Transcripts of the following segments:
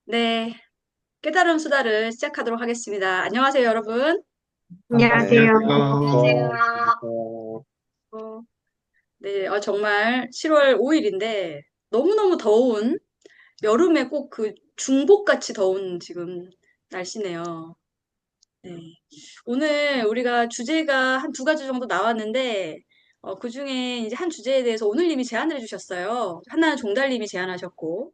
네, 깨달음 수다를 시작하도록 하겠습니다. 안녕하세요, 여러분. 네, 안녕하세요. 안녕하세요. 어, 네, 정말 10월 5일인데 너무너무 더운 여름에 꼭 그 중복같이 더운 지금 날씨네요. 네. 오늘 우리가 주제가 한 두 가지 정도 나왔는데 그중에 이제 한 주제에 대해서 오늘님이 제안을 해주셨어요. 하나는 종달님이 제안하셨고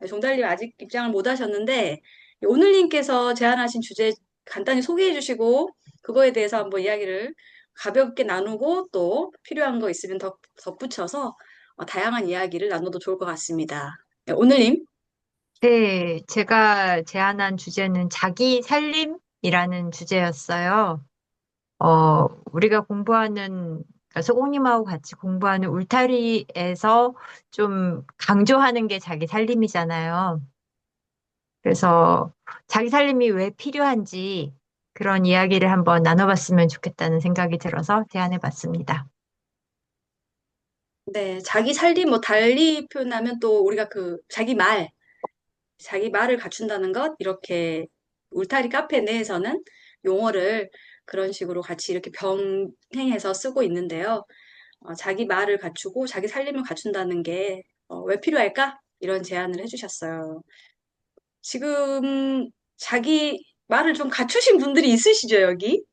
종달님 아직 입장을 못 하셨는데 오늘님께서 제안하신 주제 간단히 소개해 주시고 그거에 대해서 한번 이야기를 가볍게 나누고 또 필요한 거 있으면 덧붙여서 다양한 이야기를 나눠도 좋을 것 같습니다. 네, 오늘님. 네, 제가 제안한 주제는 자기 살림이라는 주제였어요. 우리가 그러니까 소공님하고 같이 공부하는 울타리에서 좀 강조하는 게 자기 살림이잖아요. 그래서 자기 살림이 왜 필요한지 그런 이야기를 한번 나눠봤으면 좋겠다는 생각이 들어서 제안해봤습니다. 네, 자기 살림 뭐 달리 표현하면 또 우리가 그 자기 말을 갖춘다는 것, 이렇게 울타리 카페 내에서는 용어를 그런 식으로 같이 이렇게 병행해서 쓰고 있는데요. 자기 말을 갖추고 자기 살림을 갖춘다는 게 왜 필요할까? 이런 제안을 해주셨어요. 지금 자기 말을 좀 갖추신 분들이 있으시죠, 여기?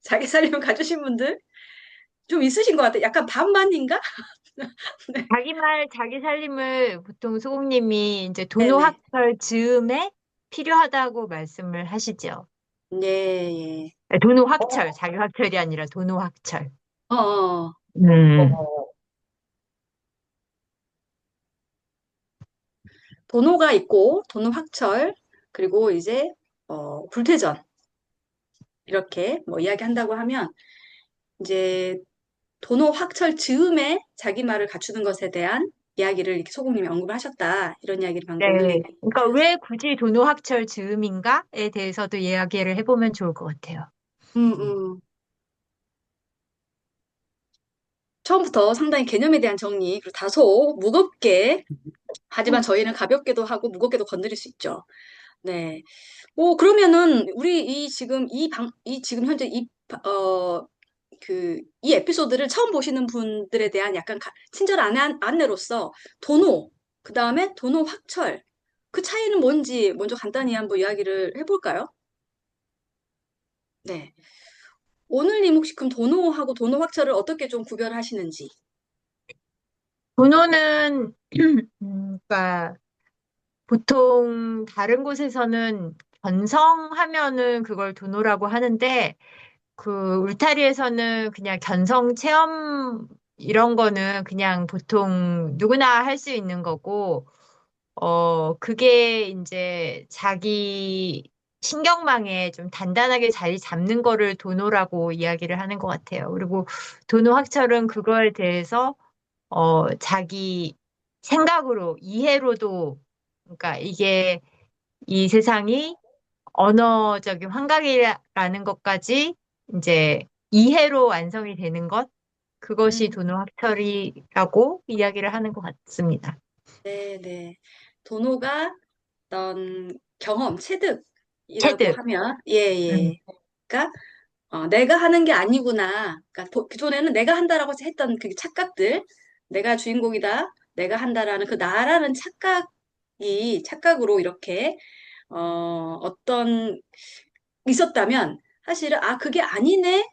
자기 살림을 갖추신 분들? 좀 있으신 것 같아요. 약간 반반인가? 네. 자기 말, 자기 살림을 보통 소공님이 이제 네네. 도노학설 즈음에 필요하다고 말씀을 하시죠. 네, 예. 네, 도노학철, 자기 학철이 아니라 도노학철. 어, 어. 음, 도노가 있고, 도노 확철, 그리고 이제, 불태전. 이렇게 뭐 이야기한다고 하면, 이제, 도노 확철 즈음에 자기 말을 갖추는 것에 대한 이야기를 이렇게 소공님이 언급을 하셨다. 이런 이야기를 방금 네. 오늘님이 그러니까 해주셨어요. 왜 굳이 도노학철 즈음인가에 대해서도 이야기를 해보면 좋을 것 같아요. 음, 음. 처음부터 상당히 개념에 대한 정리, 그리고 다소 무겁게, 하지만 저희는 가볍게도 하고 무겁게도 건드릴 수 있죠. 네. 그러면은, 우리 이 지금 현재 이 에피소드를 처음 보시는 분들에 대한 약간 친절한 안내로서 도노, 그 다음에 도노 확철, 그 차이는 뭔지 먼저 간단히 한번 이야기를 해볼까요? 네. 오늘님 혹시 그럼 도노하고 도노 확철을 어떻게 좀 구별하시는지. 도노는, 그러니까 보통 다른 곳에서는 견성하면은 그걸 도노라고 하는데, 그 울타리에서는 그냥 견성 체험 이런 거는 그냥 보통 누구나 할 수 있는 거고, 그게 이제 자기 신경망에 좀 단단하게 자리 잡는 거를 도노라고 이야기를 하는 것 같아요. 그리고 도노 학철은 그거에 대해서, 자기 생각으로, 이해로도, 그러니까 이게 이 세상이 언어적인 환각이라는 것까지 이제 이해로 완성이 되는 것, 그것이 음, 도노학철이라고 이야기를 하는 것 같습니다. 네, 네. 도노가 어떤 경험, 체득이라고 체득. 하면, 예, 음. 예. 그러니까 내가 하는 게 아니구나. 그러니까 그전에는 내가 한다라고 했던 그 착각들, 내가 주인공이다, 내가 한다라는 그 나라는 착각으로 이렇게, 어떤, 있었다면, 사실은, 그게 아니네?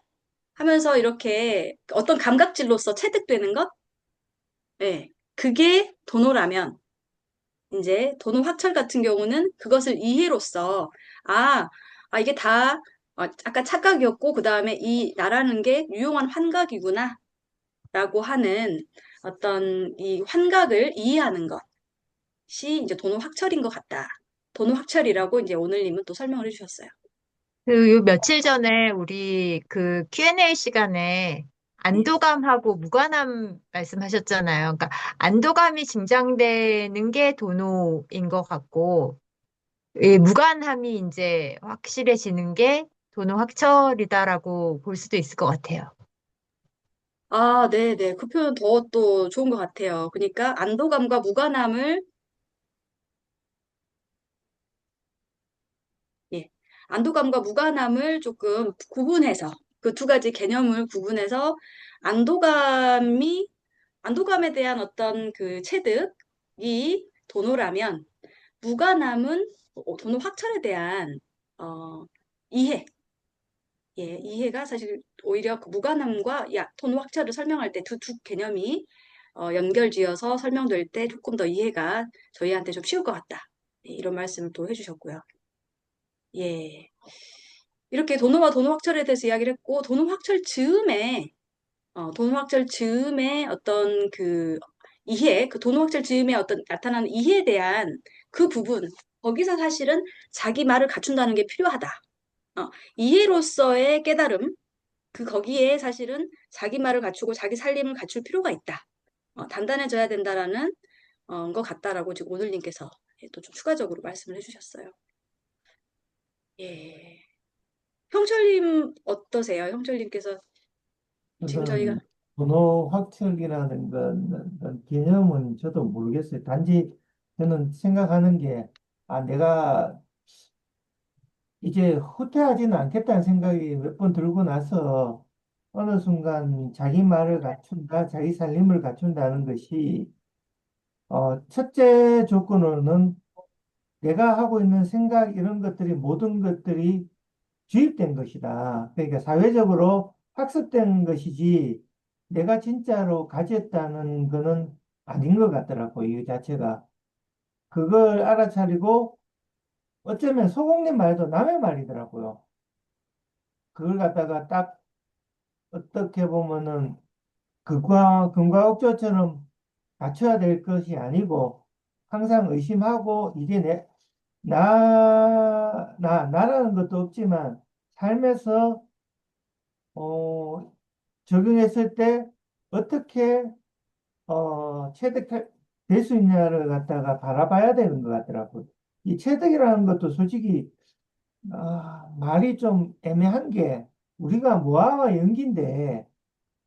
하면서 이렇게 어떤 감각질로서 체득되는 것? 예. 그게 도노라면, 이제 도노 확철 같은 경우는 그것을 이해로써 아, 이게 다 아까 착각이었고 그 다음에 이 나라는 게 유용한 환각이구나 라고 하는 어떤 이 환각을 이해하는 것이 이제 도노 확철인 것 같다. 도노 확철이라고 이제 오늘님은 또 설명을 해주셨어요. 요 며칠 전에 우리 그 Q&A 시간에 네. 안도감하고 무관함 말씀하셨잖아요. 그러니까 안도감이 증장되는 게 도노인 것 같고, 이 무관함이 이제 확실해지는 게 도노 확철이다라고 볼 수도 있을 것 같아요. 네네. 그 표현 더 또 좋은 것 같아요. 그러니까 안도감과 무관함을 안도감과 무관함을 조금 구분해서 그 두 가지 개념을 구분해서 안도감이 안도감에 대한 어떤 그 체득이 도노라면 무관함은 도노 확철에 대한 이해, 예, 이해가 사실 오히려 그 무관함과 도노 확철을 설명할 때 두 개념이 연결지어서 설명될 때 조금 더 이해가 저희한테 좀 쉬울 것 같다. 예, 이런 말씀을 또 해주셨고요. 예. 이렇게 도노와 도노 확철에 대해서 이야기를 했고, 도노 확철 즈음의 어떤 그 이해, 그 도노 확철 즈음의 어떤 나타나는 이해에 대한 그 부분, 거기서 사실은 자기 말을 갖춘다는 게 필요하다. 이해로서의 깨달음, 거기에 사실은 자기 말을 갖추고 자기 살림을 갖출 필요가 있다. 단단해져야 된다라는 것 같다라고 지금 오늘님께서 또 좀 추가적으로 말씀을 해주셨어요. 예. 형철님 어떠세요? 형철님께서 지금 저희가 저는 번호 확철이라는 건 개념은 저도 모르겠어요. 단지 저는 생각하는 게, 내가 이제 후퇴하지는 않겠다는 생각이 몇 번 들고 나서 어느 순간 자기 말을 갖춘다, 자기 살림을 갖춘다는 것이, 첫째 조건으로는 내가 하고 있는 생각 이런 것들이 모든 것들이 주입된 것이다. 그러니까 사회적으로 학습된 것이지 내가 진짜로 가졌다는 거는 아닌 것 같더라고, 이 자체가. 그걸 알아차리고 어쩌면 소공님 말도 남의 말이더라고요. 그걸 갖다가 딱 어떻게 보면은 금과 억조처럼 갖춰야 될 것이 아니고 항상 의심하고 이게 나라는 것도 없지만 삶에서 어, 적용했을 때 어떻게 체득될 수 있냐를 갖다가 바라봐야 되는 것 같더라고요. 이 체득이라는 것도 솔직히 말이 좀 애매한 게 우리가 무한과 연기인데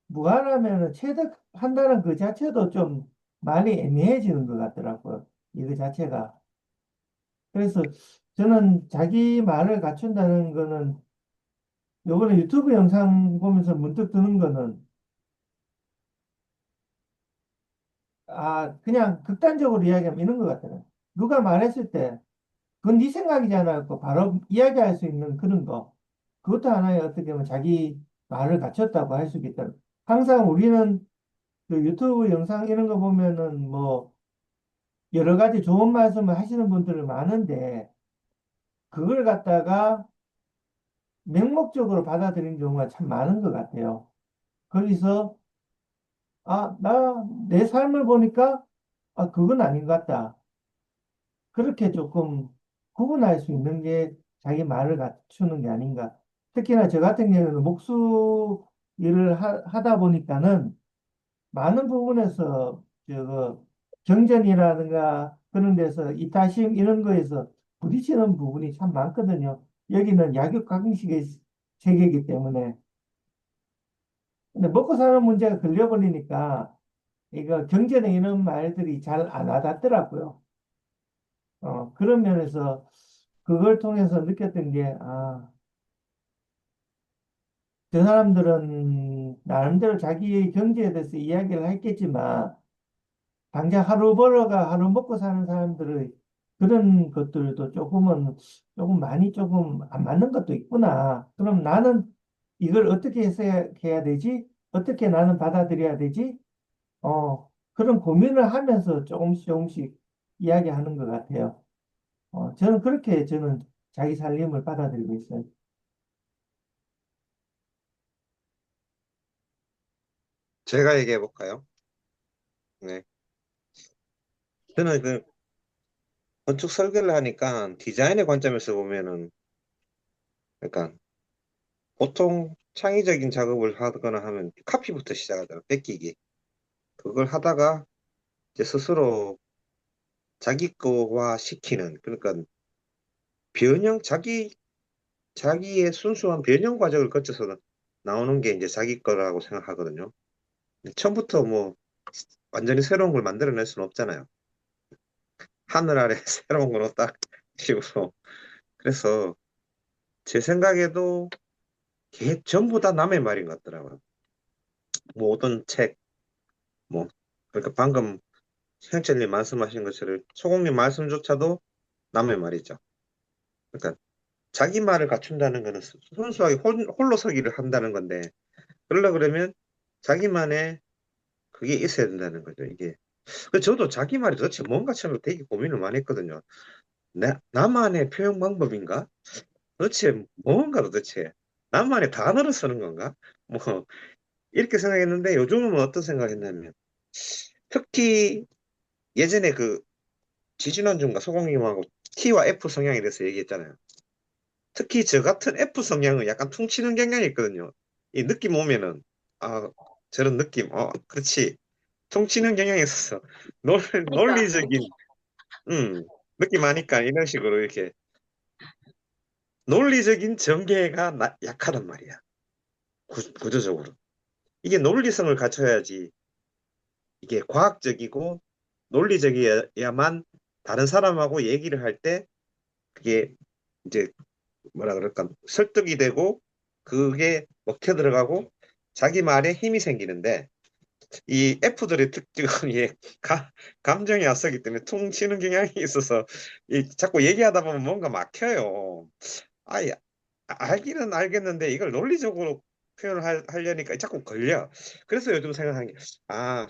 무한하면은 체득한다는 그 자체도 좀 말이 애매해지는 것 같더라고요. 이거 자체가. 그래서 저는 자기 말을 갖춘다는 거는 요번에 유튜브 영상 보면서 문득 드는 거는 그냥 극단적으로 이야기하면 이런 것 같아요. 누가 말했을 때 그건 네 생각이잖아. 고 바로 이야기할 수 있는 그런 거. 그것도 하나의 어떻게 보면 자기 말을 갖췄다고 할 수 있겠다. 항상 우리는 그 유튜브 영상 이런 거 보면은 뭐 여러 가지 좋은 말씀을 하시는 분들이 많은데 그걸 갖다가 맹목적으로 받아들이는 경우가 참 많은 것 같아요. 거기서 내 삶을 보니까 그건 아닌 것 같다. 그렇게 조금 구분할 수 있는 게 자기 말을 갖추는 게 아닌가. 특히나 저 같은 경우는 목수 일을 하다 보니까는 많은 부분에서 경전이라든가 그런 데서 이타심 이런 거에서 부딪히는 부분이 참 많거든요. 여기는 약육강식의 세계이기 때문에. 근데 먹고 사는 문제가 걸려버리니까 이거 경전에 이런 말들이 잘 안 와닿더라고요. 그런 면에서 그걸 통해서 느꼈던 게, 저 사람들은 나름대로 자기의 경제에 대해서 이야기를 했겠지만, 당장 하루 벌어가 하루 먹고 사는 사람들의 그런 것들도 조금 많이 조금 안 맞는 것도 있구나. 그럼 나는 이걸 어떻게 해야 되지? 어떻게 나는 받아들여야 되지? 그런 고민을 하면서 조금씩 이야기하는 것 같아요. 저는 자기 살림을 받아들이고 있어요. 제가 얘기해 볼까요? 네. 저는 그 건축 설계를 하니까 디자인의 관점에서 보면은, 그러니까 보통 창의적인 작업을 하거나 하면 카피부터 시작하잖아, 뺏기기. 그걸 하다가 이제 스스로 자기 거화 시키는, 그러니까 변형, 자기의 순수한 변형 과정을 거쳐서 나오는 게 이제 자기 거라고 생각하거든요. 처음부터 뭐 완전히 새로운 걸 만들어낼 수는 없잖아요. 하늘 아래 새로운 건 없다 식으로. 그래서 제 생각에도 전부 다 남의 말인 것 같더라고요. 모든 책, 뭐, 그러니까 방금 형철님 말씀하신 것처럼 소공님 말씀조차도 남의 말이죠. 그러니까 자기 말을 갖춘다는 거는 순수하게 홀로 서기를 한다는 건데, 그러려 그러면 자기만의 그게 있어야 된다는 거죠, 이게. 저도 자기 말이 도대체 뭔가 처음에 되게 고민을 많이 했거든요. 나만의 표현 방법인가? 도대체 뭔가 도대체? 나만의 단어를 쓰는 건가? 뭐, 이렇게 생각했는데 요즘은 어떤 생각했냐면, 특히 예전에 그 지지난주인가 소공님하고 T와 F 성향에 대해서 얘기했잖아요. 특히 저 같은 F 성향은 약간 퉁치는 경향이 있거든요. 이 느낌 오면은, 아, 저런 느낌, 그렇지. 퉁치는 경향이 있어서, 그러니까. 논리적인, 음, 느낌 아니까 이런 식으로 이렇게, 논리적인 전개가 약하단 말이야. 구조적으로. 이게 논리성을 갖춰야지, 이게 과학적이고 논리적이어야만 다른 사람하고 얘기를 할 때, 그게 이제 뭐라 그럴까, 설득이 되고, 그게 먹혀 들어가고, 자기 말에 힘이 생기는데, 이 F들의 특징은 감정이 앞서기 때문에 퉁치는 경향이 있어서, 자꾸 얘기하다 보면 뭔가 막혀요. 아예, 알기는 알겠는데, 이걸 논리적으로 표현을 하려니까 자꾸 걸려. 그래서 요즘 생각하는 게,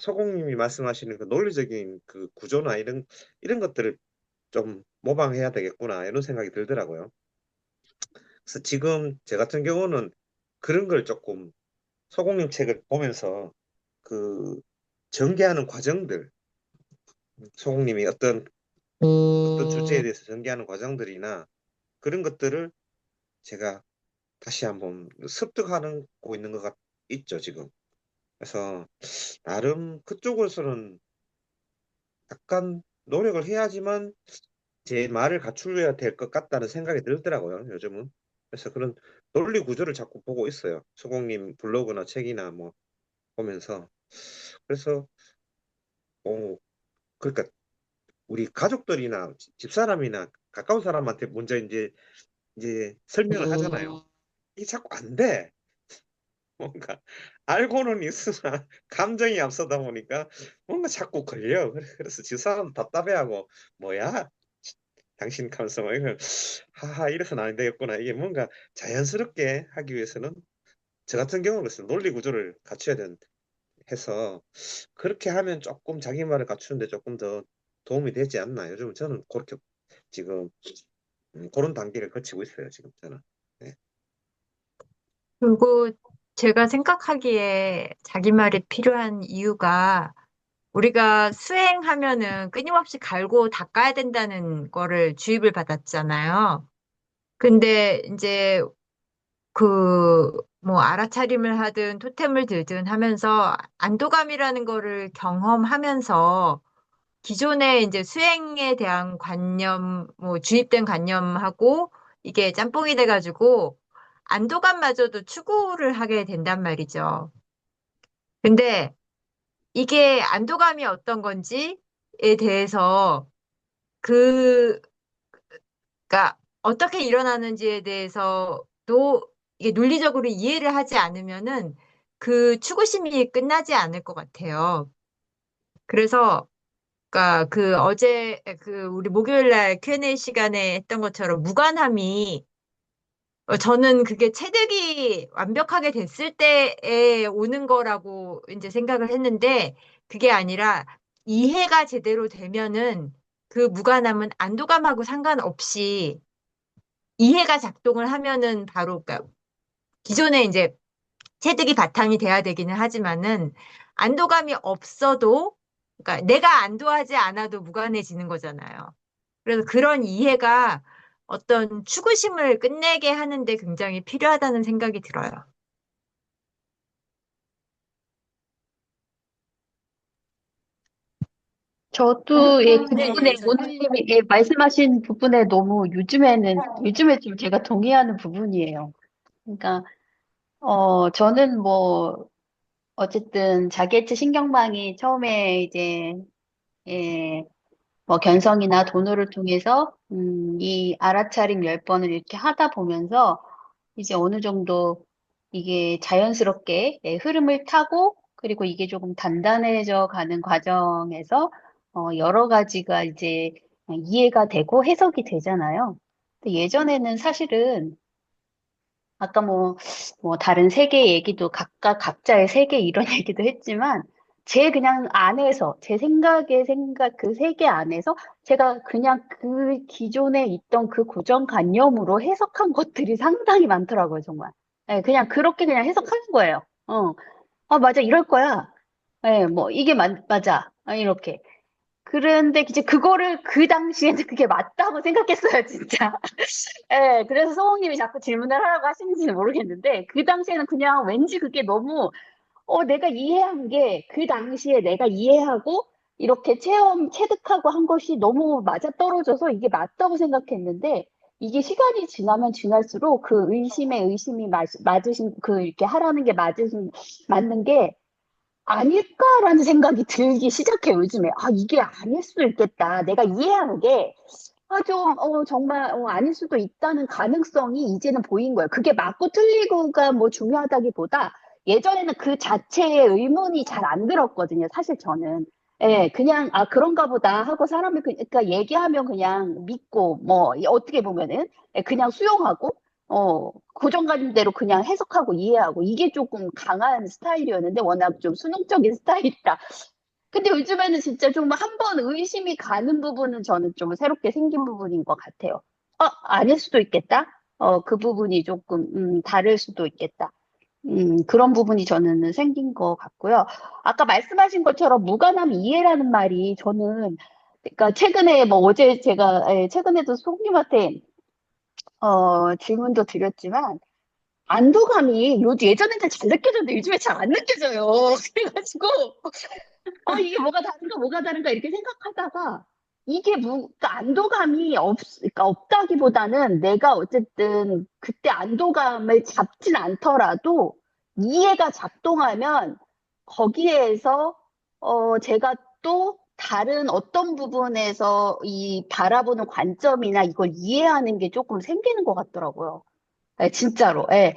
소공님이 말씀하시는 그 논리적인 그 구조나 이런 것들을 좀 모방해야 되겠구나, 이런 생각이 들더라고요. 그래서 지금 제 같은 경우는 그런 걸 조금 소공님 책을 보면서 그 전개하는 과정들, 소공님이 어떤 주제에 대해서 전개하는 과정들이나 그런 것들을 제가 다시 한번 습득하고 있는 있죠, 지금. 그래서 나름 그쪽으로서는 약간 노력을 해야지만 제 말을 갖추어야 될 것 같다는 생각이 들더라고요, 요즘은. 그래서 그런 논리 구조를 자꾸 보고 있어요. 소공님 블로그나 책이나 뭐 보면서. 그래서, 어, 그러니까 우리 가족들이나 집사람이나 가까운 사람한테 먼저 이제 설명을 하잖아요. 이게 자꾸 안 돼. 뭔가 알고는 있으나 감정이 앞서다 보니까 뭔가 자꾸 걸려. 그래서 집사람 답답해하고, 뭐야? 당신 감성, 이걸, 하하, 이래서는 안 되겠구나. 이게 뭔가 자연스럽게 하기 위해서는 저 같은 경우는 논리 구조를 갖춰야 해서 그렇게 하면 조금 자기 말을 갖추는데 조금 더 도움이 되지 않나. 요즘 저는 그렇게 지금 그런 단계를 거치고 있어요. 지금 저는. 네. 그리고 제가 생각하기에 자기 말이 필요한 이유가 우리가 수행하면은 끊임없이 갈고 닦아야 된다는 거를 주입을 받았잖아요. 근데 이제 뭐 알아차림을 하든 토템을 들든 하면서 안도감이라는 거를 경험하면서 기존에 이제 수행에 대한 관념, 뭐 주입된 관념하고 이게 짬뽕이 돼가지고 안도감마저도 추구를 하게 된단 말이죠. 근데 이게 안도감이 어떤 건지에 대해서 그, 가 어떻게 일어나는지에 대해서도 이게 논리적으로 이해를 하지 않으면은 그 추구심이 끝나지 않을 것 같아요. 그래서 그러니까 그 어제 그 우리 목요일 날 Q&A 시간에 했던 것처럼 무관함이 저는 그게 체득이 완벽하게 됐을 때에 오는 거라고 이제 생각을 했는데 그게 아니라 이해가 제대로 되면은 그 무관함은 안도감하고 상관없이 이해가 작동을 하면은 바로 그러니까 기존에 이제 체득이 바탕이 돼야 되기는 하지만은 안도감이 없어도 그러니까 내가 안도하지 않아도 무관해지는 거잖아요. 그래서 그런 이해가 어떤 추구심을 끝내게 하는데 굉장히 필요하다는 생각이 들어요. 저도 예, 그 네, 부분에 오늘님이 예, 말씀하신 부분에 너무 요즘에 좀 제가 동의하는 부분이에요. 그러니까 저는 뭐 어쨌든 자기애체 신경망이 처음에 이제 예, 뭐 견성이나 도노를 통해서 이 알아차림 10번을 이렇게 하다 보면서 이제 어느 정도 이게 자연스럽게 흐름을 타고 그리고 이게 조금 단단해져 가는 과정에서 여러 가지가 이제 이해가 되고 해석이 되잖아요. 근데 예전에는 사실은 아까 뭐 다른 세계 얘기도 각각 각자의 세계 이런 얘기도 했지만 제 그냥 안에서 제 그 세계 안에서 제가 그냥 그 기존에 있던 그 고정관념으로 해석한 것들이 상당히 많더라고요, 정말. 예, 그냥 그렇게 그냥 해석하는 거예요. 아, 맞아, 이럴 거야. 예, 뭐 이게 맞아. 이렇게. 그런데 이제 그거를 그 당시에는 그게 맞다고 생각했어요, 진짜. 예, 그래서 소홍님이 자꾸 질문을 하라고 하시는지는 모르겠는데, 그 당시에는 그냥 왠지 그게 너무, 내가 이해한 게 그 당시에 내가 이해하고, 이렇게 체득하고 한 것이 너무 맞아떨어져서 이게 맞다고 생각했는데, 이게 시간이 지나면 지날수록 그 의심에 의심이 맞으신, 이렇게 하라는 게 맞는 게, 아닐까라는 생각이 들기 시작해요, 요즘에. 아, 이게 아닐 수도 있겠다. 내가 이해하는 게, 정말, 아닐 수도 있다는 가능성이 이제는 보인 거예요. 그게 맞고 틀리고가 뭐 중요하다기보다 예전에는 그 자체의 의문이 잘 안 들었거든요, 사실 저는. 예, 그냥, 아, 그런가 보다 하고 사람이, 그러니까 얘기하면 그냥 믿고, 뭐, 어떻게 보면은, 그냥 수용하고, 고정관념대로 그냥 해석하고 이해하고, 이게 조금 강한 스타일이었는데, 워낙 좀 수능적인 스타일이라. 근데 요즘에는 진짜 좀 한 번 의심이 가는 부분은 저는 좀 새롭게 생긴 부분인 것 같아요. 아닐 수도 있겠다. 그 부분이 조금, 다를 수도 있겠다. 그런 부분이 저는 생긴 것 같고요. 아까 말씀하신 것처럼 무관함 이해라는 말이 저는, 그러니까 최근에 뭐 어제 제가, 최근에도 송님한테, 질문도 드렸지만, 안도감이 예전에는 잘 느껴졌는데 요즘에 잘 안 느껴져요. 그래가지고, 이게 뭐가 다른가, 이렇게 생각하다가, 그러니까 안도감이 그러니까 없다기보다는 내가 어쨌든 그때 안도감을 잡진 않더라도 이해가 작동하면 거기에서, 제가 또 다른 어떤 부분에서 이 바라보는 관점이나 이걸 이해하는 게 조금 생기는 것 같더라고요. 네, 진짜로. 예.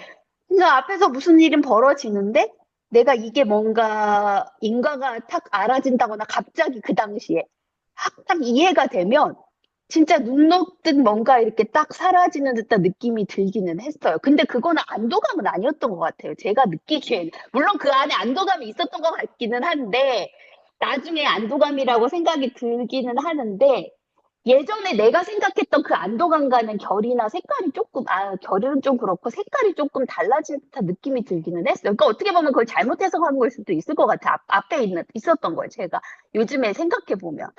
그러니까 앞에서 무슨 일은 벌어지는데 내가 이게 뭔가 인과가 탁 알아진다거나 갑자기 그 당시에 딱 이해가 되면 진짜 눈 녹듯 뭔가 이렇게 딱 사라지는 듯한 느낌이 들기는 했어요. 근데 그거는 안도감은 아니었던 것 같아요. 제가 느끼기에는. 물론 그 안에 안도감이 있었던 것 같기는 한데 나중에 안도감이라고 생각이 들기는 하는데 예전에 내가 생각했던 그 안도감과는 결이나 색깔이 조금, 결은 좀 그렇고 색깔이 조금 달라진 듯한 느낌이 들기는 했어요. 그러니까 어떻게 보면 그걸 잘못 해석한 거일 수도 있을 것 같아요. 앞에 있었던 거예요. 제가 요즘에 생각해 보면.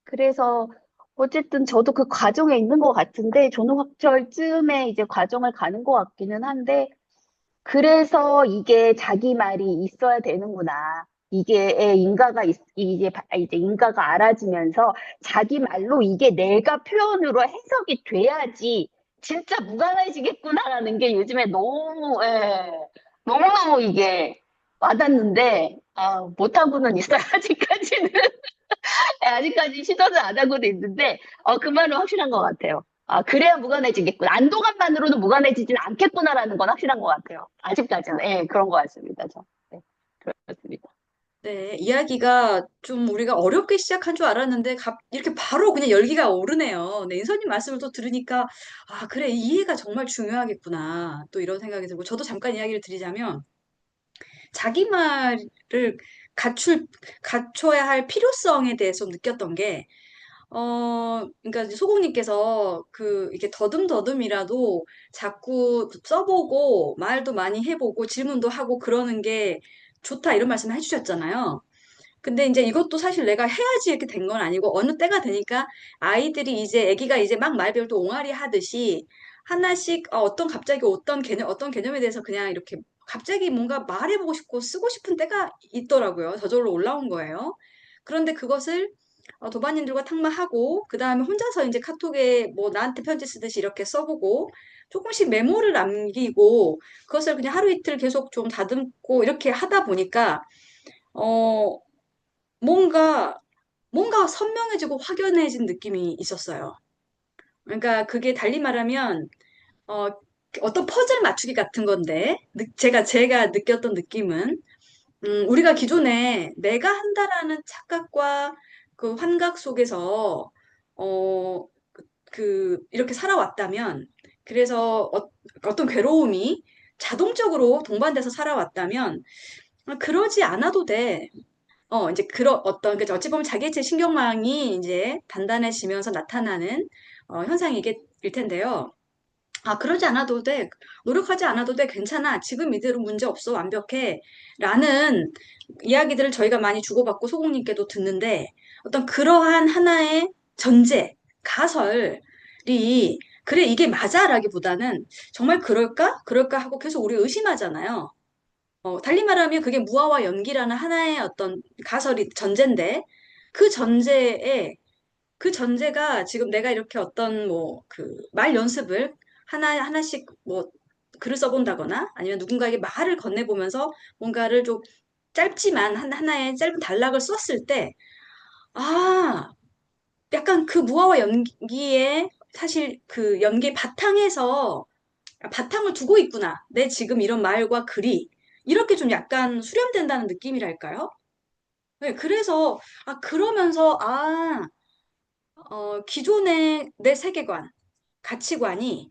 그래서 어쨌든 저도 그 과정에 있는 것 같은데, 존엄학철쯤에 이제 과정을 가는 것 같기는 한데, 그래서 이게 자기 말이 있어야 되는구나. 이게 이제 인가가 알아지면서 자기 말로 이게 내가 표현으로 해석이 돼야지 진짜 무관해지겠구나라는 게 요즘에 너무너무 이게 와닿는데, 못하고는 있어요. 아직까지는. 아직까지 시도는 안 하고는 있는데, 그 말은 확실한 것 같아요. 그래야 무관해지겠구나. 안도감만으로는 무관해지진 않겠구나라는 건 확실한 것 같아요. 아직까지는. 예, 그런 것 같습니다. 네, 그렇습니다. 네, 이야기가 좀 우리가 어렵게 시작한 줄 알았는데, 이렇게 바로 그냥 열기가 오르네요. 네, 인선님 말씀을 또 들으니까, 아, 그래, 이해가 정말 중요하겠구나. 또 이런 생각이 들고, 저도 잠깐 이야기를 드리자면, 자기 말을 갖춰야 할 필요성에 대해서 느꼈던 게, 그러니까 이제 소공님께서 이렇게 더듬더듬이라도 자꾸 써보고, 말도 많이 해보고, 질문도 하고 그러는 게 좋다, 이런 말씀을 해주셨잖아요. 근데 이제 이것도 사실 내가 해야지 이렇게 된 건 아니고 어느 때가 되니까 아기가 이제 막 말 배울 때 옹알이 하듯이 하나씩 갑자기 어떤 개념에 대해서 그냥 이렇게 갑자기 뭔가 말해보고 싶고 쓰고 싶은 때가 있더라고요. 저절로 올라온 거예요. 그런데 그것을 도반님들과 탁마하고 그 다음에 혼자서 이제 카톡에 뭐 나한테 편지 쓰듯이 이렇게 써보고 조금씩 메모를 남기고 그것을 그냥 하루 이틀 계속 좀 다듬고 이렇게 하다 보니까 어, 뭔가 뭔가 선명해지고 확연해진 느낌이 있었어요. 그러니까 그게 달리 말하면 어, 어떤 퍼즐 맞추기 같은 건데 제가 느꼈던 느낌은 우리가 기존에 내가 한다라는 착각과 그 환각 속에서 어, 이렇게 살아왔다면 그래서 어떤 괴로움이 자동적으로 동반돼서 살아왔다면 그러지 않아도 돼. 이제 그 어찌 보면 자기의 신경망이 이제 단단해지면서 나타나는 현상일 텐데요. 그러지 않아도 돼. 노력하지 않아도 돼. 괜찮아. 지금 이대로 문제 없어. 완벽해. 라는 이야기들을 저희가 많이 주고받고 소공님께도 듣는데 어떤 그러한 하나의 전제, 가설이 그래, 이게 맞아라기보다는 정말 그럴까? 그럴까 하고 계속 우리 의심하잖아요. 달리 말하면 그게 무아와 연기라는 하나의 어떤 가설이 전제인데 그 전제에 그 전제가 지금 내가 이렇게 어떤 뭐 그 말 연습을 하나씩 뭐 글을 써본다거나 아니면 누군가에게 말을 건네보면서 뭔가를 좀 짧지만 하나의 짧은 단락을 썼을 때, 아, 약간 그 무화과 연기에 사실 그 연기의 바탕에서 바탕을 두고 있구나. 내 지금 이런 말과 글이 이렇게 좀 약간 수렴된다는 느낌이랄까요? 네, 그래서 그러면서 기존의 내 세계관, 가치관이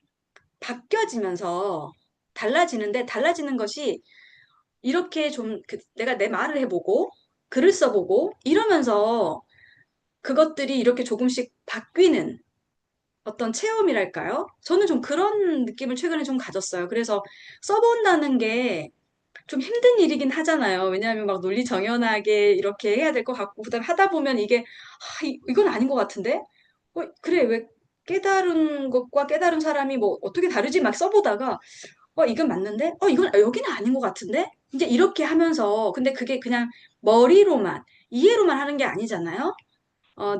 바뀌어지면서 달라지는데 달라지는 것이 이렇게 좀 내가 내 말을 해보고 글을 써보고 이러면서 그것들이 이렇게 조금씩 바뀌는 어떤 체험이랄까요? 저는 좀 그런 느낌을 최근에 좀 가졌어요. 그래서 써본다는 게 좀 힘든 일이긴 하잖아요. 왜냐하면 막 논리 정연하게 이렇게 해야 될 것 같고, 그다음에 하다 보면 이게, 이건 아닌 것 같은데? 그래, 왜 깨달은 것과 깨달은 사람이 뭐 어떻게 다르지? 막 써보다가, 이건 맞는데? 이건 여기는 아닌 것 같은데? 이제 이렇게 하면서, 근데 그게 그냥 머리로만, 이해로만 하는 게 아니잖아요?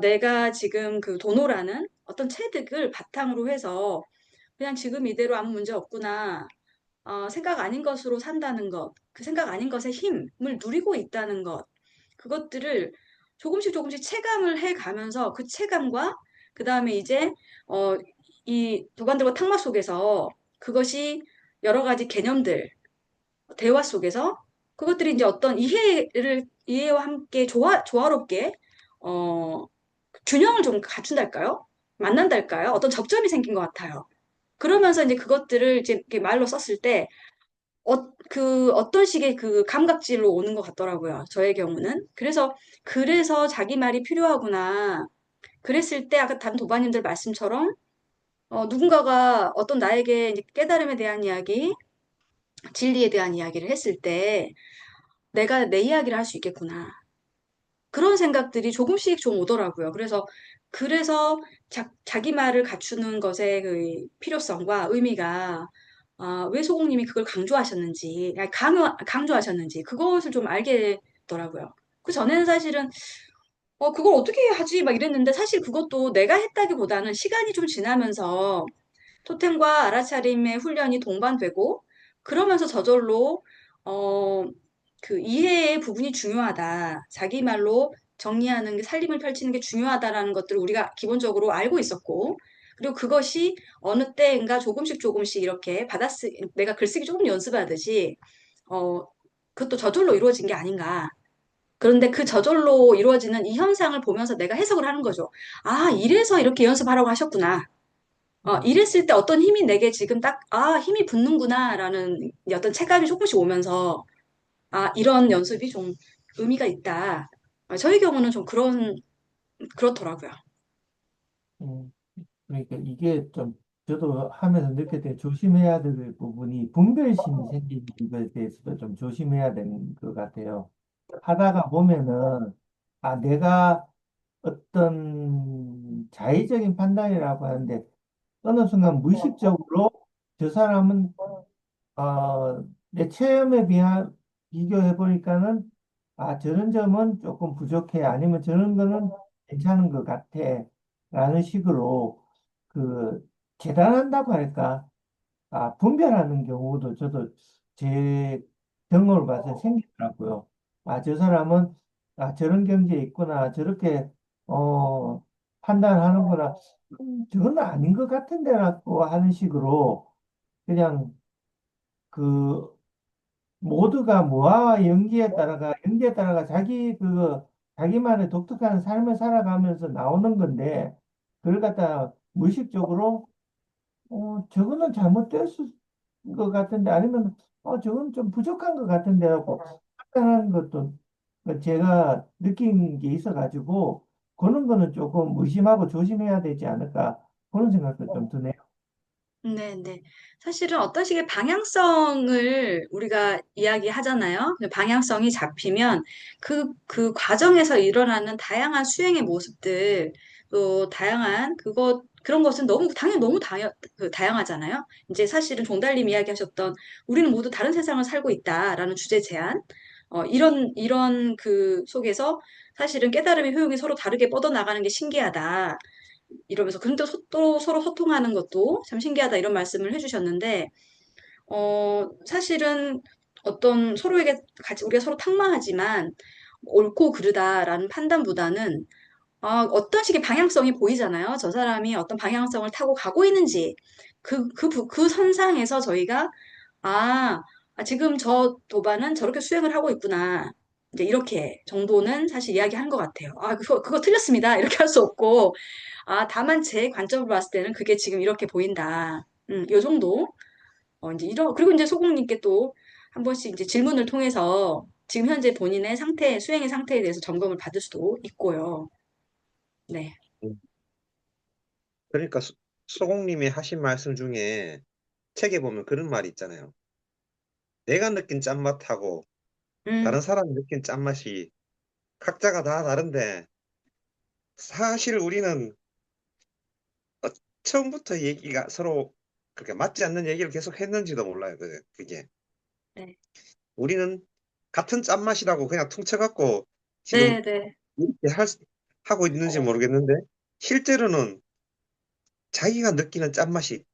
내가 지금 그 도노라는 어떤 체득을 바탕으로 해서 그냥 지금 이대로 아무 문제 없구나. 생각 아닌 것으로 산다는 것, 그 생각 아닌 것의 힘을 누리고 있다는 것, 그것들을 조금씩 조금씩 체감을 해 가면서 그 체감과 그 다음에 이제, 어, 이 도관들과 탕마 속에서 그것이 여러 가지 개념들, 대화 속에서 그것들이 이제 어떤 이해와 함께 조화롭게, 어, 균형을 좀 갖춘달까요? 만난달까요? 어떤 접점이 생긴 것 같아요. 그러면서 이제 그것들을 이제 이렇게 말로 썼을 때, 어떤 식의 그 감각질로 오는 것 같더라고요. 저의 경우는. 그래서 자기 말이 필요하구나. 그랬을 때 아까 다른 도반님들 말씀처럼, 누군가가 어떤 나에게 이제 깨달음에 대한 이야기, 진리에 대한 이야기를 했을 때, 내가 내 이야기를 할 수 있겠구나. 그런 생각들이 조금씩 좀 오더라고요. 그래서 자기 말을 갖추는 것의 그 필요성과 의미가 왜 소공님이 그걸 강조하셨는지, 아니, 강조하셨는지 그것을 좀 알게 되더라고요. 그 전에는 사실은 그걸 어떻게 하지? 막 이랬는데 사실 그것도 내가 했다기보다는 시간이 좀 지나면서 토템과 알아차림의 훈련이 동반되고 그러면서 저절로 어, 그 이해의 부분이 중요하다. 자기 말로 정리하는 게 살림을 펼치는 게 중요하다라는 것들을 우리가 기본적으로 알고 있었고 그리고 그것이 어느 때인가 조금씩 조금씩 이렇게 내가 글쓰기 조금 연습하듯이 어, 그것도 저절로 이루어진 게 아닌가. 그런데 그 저절로 이루어지는 이 현상을 보면서 내가 해석을 하는 거죠. 이래서 이렇게 연습하라고 하셨구나. 음, 이랬을 때 어떤 힘이 내게 지금 힘이 붙는구나라는 어떤 체감이 조금씩 오면서, 이런 연습이 좀 의미가 있다. 저희 경우는 좀 그렇더라고요. 음. 그러니까 이게 좀 저도 하면서 느꼈던 조심해야 될 부분이 분별심이 생기는 것에 대해서도 좀 조심해야 되는 것 같아요. 하다가 보면은 내가 어떤 자의적인 판단이라고 하는데 어느 순간 무의식적으로 저 사람은 내 체험에 비교해 보니까는 저런 점은 조금 부족해 아니면 저런 거는 괜찮은 것 같아 라는 식으로 그 계산한다고 할까 분별하는 경우도 저도 제 경험을 봐서 생기더라고요. 저 사람은 저런 경지에 있구나 저렇게 어, 판단하는 거라, 저건 아닌 것 같은데라고 하는 식으로 그냥 그 모두가 모아와 연기에 따라가 자기만의 독특한 삶을 살아가면서 나오는 건데, 그걸 갖다 무의식적으로, 저거는 잘못됐을 것 같은데, 아니면, 저건 좀 부족한 것 같은데, 하고 판단하는 것도 제가 느낀 게 있어가지고, 그런 거는 조금 의심하고 조심해야 되지 않을까, 그런 생각도 좀 드네요. 네, 네. 사실은 어떤 식의 방향성을 우리가 이야기하잖아요. 그 방향성이 잡히면 그 과정에서 일어나는 다양한 수행의 모습들, 또 다양한 그런 것은 당연히 너무 다양하잖아요. 이제 사실은 종달님 이야기하셨던 우리는 모두 다른 세상을 살고 있다라는 주제 제안, 이런 그 속에서 사실은 깨달음의 효용이 서로 다르게 뻗어나가는 게 신기하다. 이러면서 근데 또 서로 소통하는 것도 참 신기하다 이런 말씀을 해주셨는데 사실은 어떤 서로에게 같이 우리가 서로 탁망하지만 옳고 그르다라는 판단보다는 어떤 식의 방향성이 보이잖아요. 저 사람이 어떤 방향성을 타고 가고 있는지 그 선상에서 저희가 아, 지금 저 도반은 저렇게 수행을 하고 있구나. 이제 이렇게 정도는 사실 이야기한 것 같아요. 그거 틀렸습니다. 이렇게 할 수 없고, 다만 제 관점으로 봤을 때는 그게 지금 이렇게 보인다. 요 정도. 그리고 이제 소공님께 또 한 번씩 이제 질문을 통해서 지금 현재 본인의 수행의 상태에 대해서 점검을 받을 수도 있고요. 네. 음. 그러니까 소공님이 하신 말씀 중에 책에 보면 그런 말이 있잖아요. 내가 느낀 짠맛하고 음, 다른 사람이 느낀 짠맛이 각자가 다 다른데 사실 우리는 어, 처음부터 얘기가 서로 그렇게 맞지 않는 얘기를 계속 했는지도 몰라요. 그게. 네. 우리는 같은 짠맛이라고 그냥 퉁쳐갖고 지금 네, 네. 이렇게 하고 있는지 모르겠는데 실제로는 자기가 느끼는 짠맛이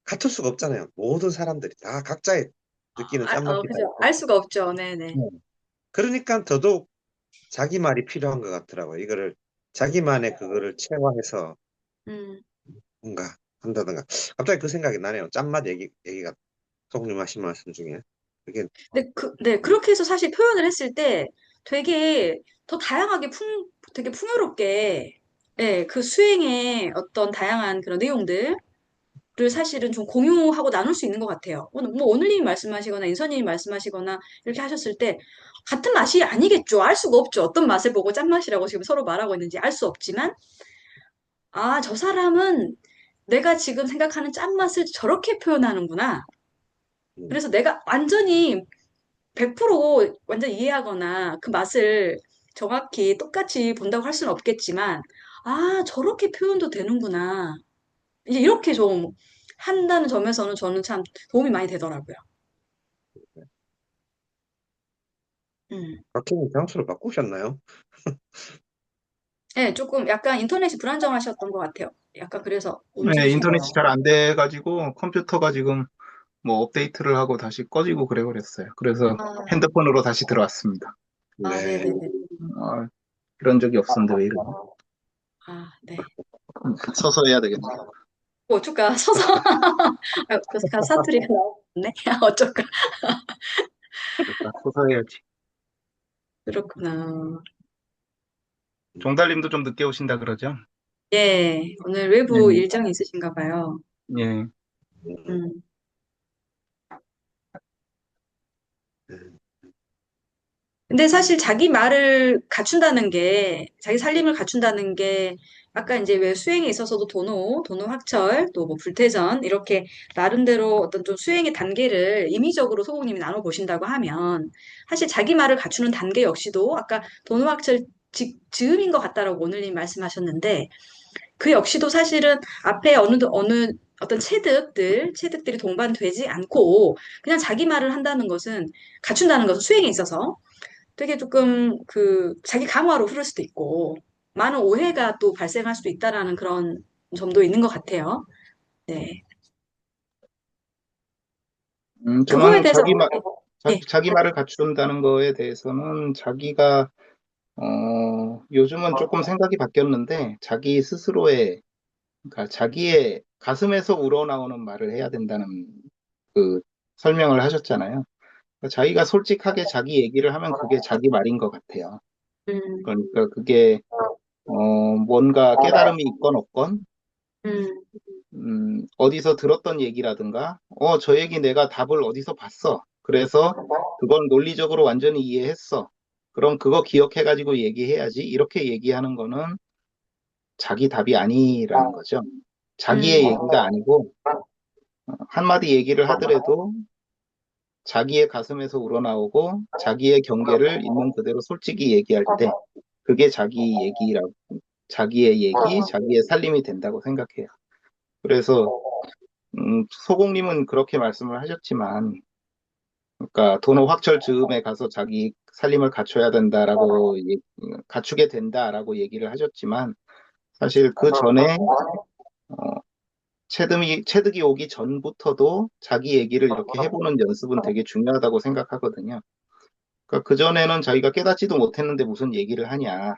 같을 수가 없잖아요. 모든 사람들이 다 각자의 느끼는 짠맛이 다 그죠. 있고. 알 수가 없죠. 네, 네. 네. 그러니까 더더욱 자기 말이 필요한 것 같더라고요. 이거를 자기만의 그거를 체화해서 음. 뭔가 한다든가. 갑자기 그 생각이 나네요. 짠맛 얘기가 성님 하신 말씀 중에. 그게, 네, 그렇게 해서 사실 표현을 했을 때 되게 더 다양하게 되게 풍요롭게, 예, 그 수행의 어떤 다양한 그런 내용들을 사실은 좀 공유하고 나눌 수 있는 것 같아요. 오늘님이 말씀하시거나 인서님이 말씀하시거나 이렇게 하셨을 때 같은 맛이 아니겠죠. 알 수가 없죠. 어떤 맛을 보고 짠맛이라고 지금 서로 말하고 있는지 알 수 없지만, 저 사람은 내가 지금 생각하는 짠맛을 저렇게 표현하는구나. 음, 그래서 내가 완전히 100% 완전 이해하거나 그 맛을 정확히 똑같이 본다고 할 수는 없겠지만, 저렇게 표현도 되는구나. 이제 이렇게 좀 한다는 점에서는 저는 참 도움이 많이 되더라고요. 음. 박혜님 장소를 바꾸셨나요? 네, 조금 약간 인터넷이 불안정하셨던 것 같아요. 약간 그래서 네, 움직이신 인터넷이 거예요. 잘 안 돼가지고 컴퓨터가 지금 뭐 업데이트를 하고 다시 꺼지고 그래 그랬어요. 그래서 아, 핸드폰으로 다시 들어왔습니다. 네. 네네네. 어, 그런 적이 없었는데 왜 이러지? 네. 서서 해야 되겠네요. 어쩔까, 서서, 그 사투리가 나오네. 어쩔까. 그러니까 서서 해야지. 그렇구나. 종달님도 좀 늦게 오신다 그러죠? 예, 오늘 외부 네, 일정이 있으신가 봐요. 예. 음, 음. 음, 근데 사실 자기 말을 갖춘다는 게, 자기 살림을 갖춘다는 게, 아까 이제 왜 수행에 있어서도 도노 확철, 또 뭐 불태전, 이렇게 나름대로 어떤 좀 수행의 단계를 임의적으로 소공님이 나눠보신다고 하면, 사실 자기 말을 갖추는 단계 역시도 아까 도노 확철 즈음인 것 같다라고 오늘님 말씀하셨는데, 그 역시도 사실은 앞에 어느 어떤 체득들이 동반되지 않고, 그냥 자기 말을 한다는 것은, 갖춘다는 것은 수행에 있어서, 되게 조금 자기 강화로 흐를 수도 있고 많은 오해가 또 발생할 수도 있다라는 그런 점도 있는 것 같아요. 네. 그거에 저는 대해서 자기 말, 예, 자기 말을 갖춘다는 거에 대해서는 자기가 요즘은 조금 생각이 바뀌었는데, 자기 스스로의, 그러니까 자기의 가슴에서 우러나오는 말을 해야 된다는 그 설명을 하셨잖아요. 그러니까 자기가 솔직하게 자기 얘기를 하면 그게 자기 말인 것 같아요. 음, 그러니까 그게, 뭔가 깨달음이 있건 없건, 음, 어디서 들었던 얘기라든가, 저 얘기 내가 답을 어디서 봤어. 그래서 그건 논리적으로 완전히 이해했어. 그럼 그거 기억해가지고 얘기해야지. 이렇게 얘기하는 거는 자기 답이 아니라는 거죠. 자기의 음, 얘기가 아니고, 한마디 얘기를 하더라도 자기의 가슴에서 우러나오고, 자기의 경계를 있는 그대로 솔직히 얘기할 때, 그게 자기의 얘기, 자기의 살림이 된다고 생각해요. 그래서, 소공님은 그렇게 말씀을 하셨지만, 그러니까 도노 확철 즈음에 가서 자기 살림을 갖춰야 된다라고 갖추게 된다라고 얘기를 하셨지만 사실 그 전에 어, 체득이 오기 전부터도 자기 얘기를 이렇게 해보는 연습은 되게 중요하다고 생각하거든요. 그러니까 그 전에는 자기가 깨닫지도 못했는데 무슨 얘기를 하냐.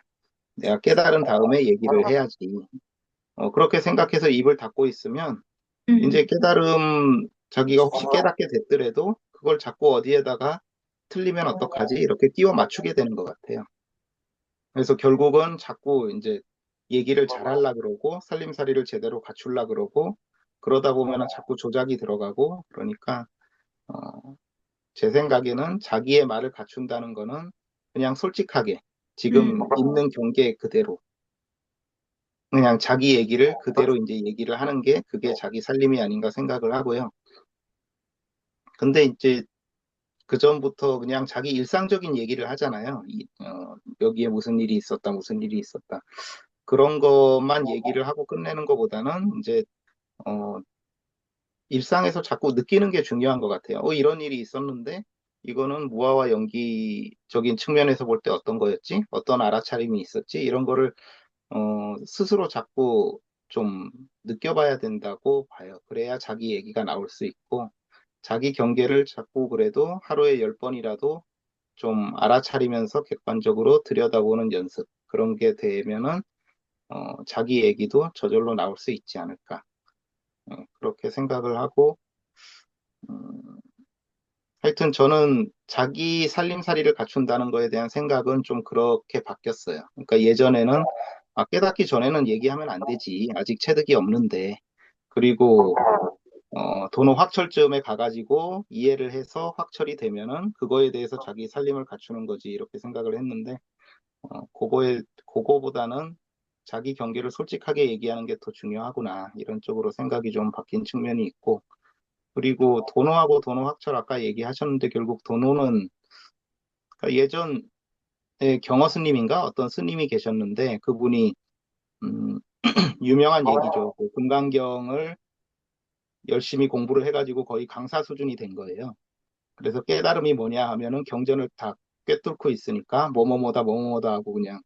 내가 깨달은 다음에 얘기를 해야지. 그렇게 생각해서 입을 닫고 있으면 음, 이제 깨달음 자기가 혹시 깨닫게 됐더라도 그걸 자꾸 어디에다가 틀리면 어떡하지? 이렇게 끼워 맞추게 되는 것 같아요. 그래서 결국은 자꾸 이제 얘기를 잘하려 그러고 살림살이를 제대로 갖추려 그러고 그러다 보면은 자꾸 조작이 들어가고 그러니까 어, 제 생각에는 자기의 말을 갖춘다는 거는 그냥 솔직하게 음, 지금 있는 경계 그대로 그냥 자기 얘기를 그대로 이제 얘기를 하는 게 그게 자기 살림이 아닌가 생각을 하고요. 근데 이제 그 전부터 그냥 자기 일상적인 얘기를 하잖아요. 여기에 무슨 일이 있었다, 무슨 일이 있었다. 그런 것만 얘기를 하고 끝내는 것보다는 이제 어, 일상에서 자꾸 느끼는 게 중요한 것 같아요. 이런 일이 있었는데 이거는 무아와 연기적인 측면에서 볼 때 어떤 거였지? 어떤 알아차림이 있었지? 이런 거를 스스로 자꾸 좀 느껴봐야 된다고 봐요. 그래야 자기 얘기가 나올 수 있고 자기 경계를 자꾸 그래도 하루에 10번이라도 좀 알아차리면서 객관적으로 들여다보는 연습. 그런 게 되면은, 자기 얘기도 저절로 나올 수 있지 않을까. 그렇게 생각을 하고, 음, 하여튼 저는 자기 살림살이를 갖춘다는 거에 대한 생각은 좀 그렇게 바뀌었어요. 그러니까 예전에는, 깨닫기 전에는 얘기하면 안 되지. 아직 체득이 없는데. 그리고, 도노 확철점에 가가지고 이해를 해서 확철이 되면은 그거에 대해서 자기 살림을 갖추는 거지. 이렇게 생각을 했는데, 그거보다는 자기 경계를 솔직하게 얘기하는 게 더 중요하구나. 이런 쪽으로 생각이 좀 바뀐 측면이 있고. 그리고 도노하고 도노 학철 아까 얘기하셨는데 결국 도노는 그러니까 예전에 경어 스님인가 어떤 스님이 계셨는데 그분이 음, 유명한 얘기죠. 그 금강경을 열심히 공부를 해가지고 거의 강사 수준이 된 거예요. 그래서 깨달음이 뭐냐 하면은 경전을 다 꿰뚫고 있으니까 뭐뭐뭐다 뭐뭐뭐다 하고 그냥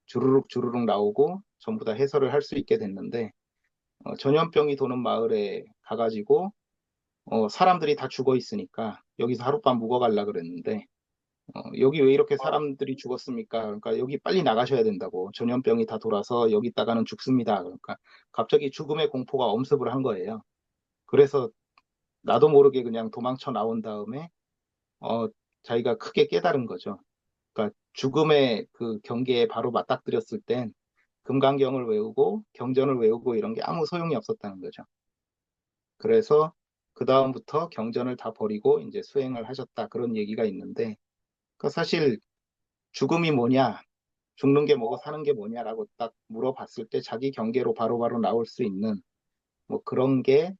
주르륵 주르륵 나오고 전부 다 해설을 할 수 있게 됐는데 전염병이 도는 마을에 가가지고 사람들이 다 죽어 있으니까 여기서 하룻밤 묵어 갈라 그랬는데 여기 왜 이렇게 사람들이 죽었습니까? 그러니까 여기 빨리 나가셔야 된다고 전염병이 다 돌아서 여기 있다가는 죽습니다. 그러니까 갑자기 죽음의 공포가 엄습을 한 거예요. 그래서 나도 모르게 그냥 도망쳐 나온 다음에 어, 자기가 크게 깨달은 거죠. 그러니까 죽음의 그 경계에 바로 맞닥뜨렸을 땐 금강경을 외우고 경전을 외우고 이런 게 아무 소용이 없었다는 거죠. 그래서 그 다음부터 경전을 다 버리고 이제 수행을 하셨다 그런 얘기가 있는데 그 사실 죽음이 뭐냐, 죽는 게 뭐고 사는 게 뭐냐라고 딱 물어봤을 때 자기 경계로 바로바로 나올 수 있는 뭐 그런 게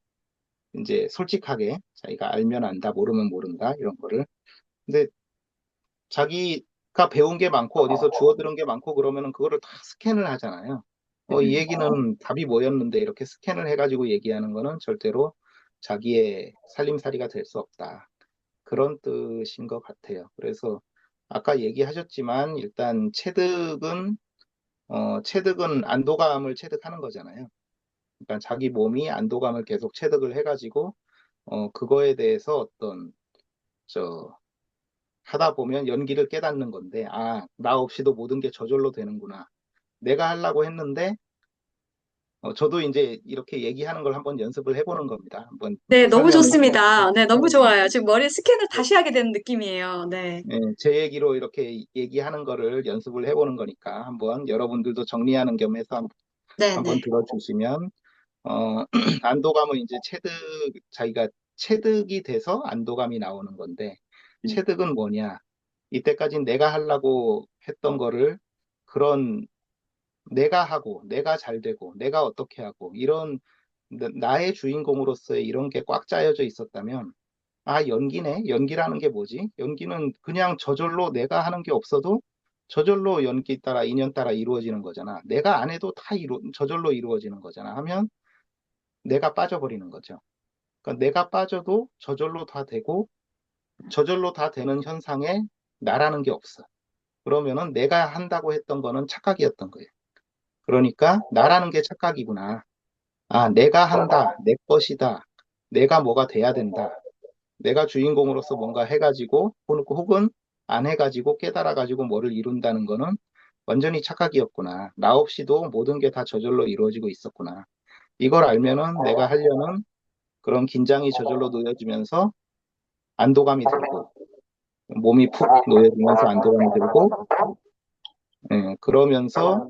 이제 솔직하게 자기가 알면 안다, 모르면 모른다 이런 거를. 근데 자기가 배운 게 많고 어디서 주워 들은 게 많고 그러면은 그거를 다 스캔을 하잖아요. 이 얘기는 답이 뭐였는데 이렇게 스캔을 해가지고 얘기하는 거는 절대로 자기의 살림살이가 될 수 없다. 그런 뜻인 것 같아요. 그래서 아까 얘기하셨지만 일단 체득은 안도감을 체득하는 거잖아요. 그러니까 자기 몸이 안도감을 계속 체득을 해가지고 그거에 대해서 어떤 저 하다 보면 연기를 깨닫는 건데, 아, 나 없이도 모든 게 저절로 되는구나. 내가 하려고 했는데, 저도 이제 이렇게 얘기하는 걸 한번 연습을 해보는 겁니다. 한번 네, 너무 설명을 좋습니다. 네, 너무 해보는 좋아요. 거죠. 지금 머리에 스캔을 다시 하게 되는 느낌이에요. 네. 예, 제 얘기로 이렇게 얘기하는 거를 연습을 해보는 거니까 한번 여러분들도 정리하는 겸해서 네, 한번 네. 들어주시면, 안도감은 이제 자기가 체득이 돼서 안도감이 나오는 건데, 체득은 뭐냐? 이때까지 내가 하려고 했던 거를 그런 내가 하고, 내가 잘 되고, 내가 어떻게 하고, 이런 나의 주인공으로서의 이런 게 꽉 짜여져 있었다면, 아, 연기네? 연기라는 게 뭐지? 연기는 그냥 저절로 내가 하는 게 없어도 저절로 연기 따라, 인연 따라 이루어지는 거잖아. 내가 안 해도 저절로 이루어지는 거잖아. 하면 내가 빠져버리는 거죠. 그러니까 내가 빠져도 저절로 다 되고, 저절로 다 되는 현상에 나라는 게 없어. 그러면은 내가 한다고 했던 거는 착각이었던 거예요. 그러니까 나라는 게 착각이구나. 아, 내가 한다, 내 것이다, 내가 뭐가 돼야 된다. 내가 주인공으로서 뭔가 해가지고, 혹은 안 해가지고 깨달아가지고 뭐를 이룬다는 거는 완전히 착각이었구나. 나 없이도 모든 게 다 저절로 이루어지고 있었구나. 이걸 알면은 내가 하려는 그런 긴장이 저절로 놓여지면서 안도감이 들고, 몸이 푹 놓여지면서 안도감이 들고, 그러면서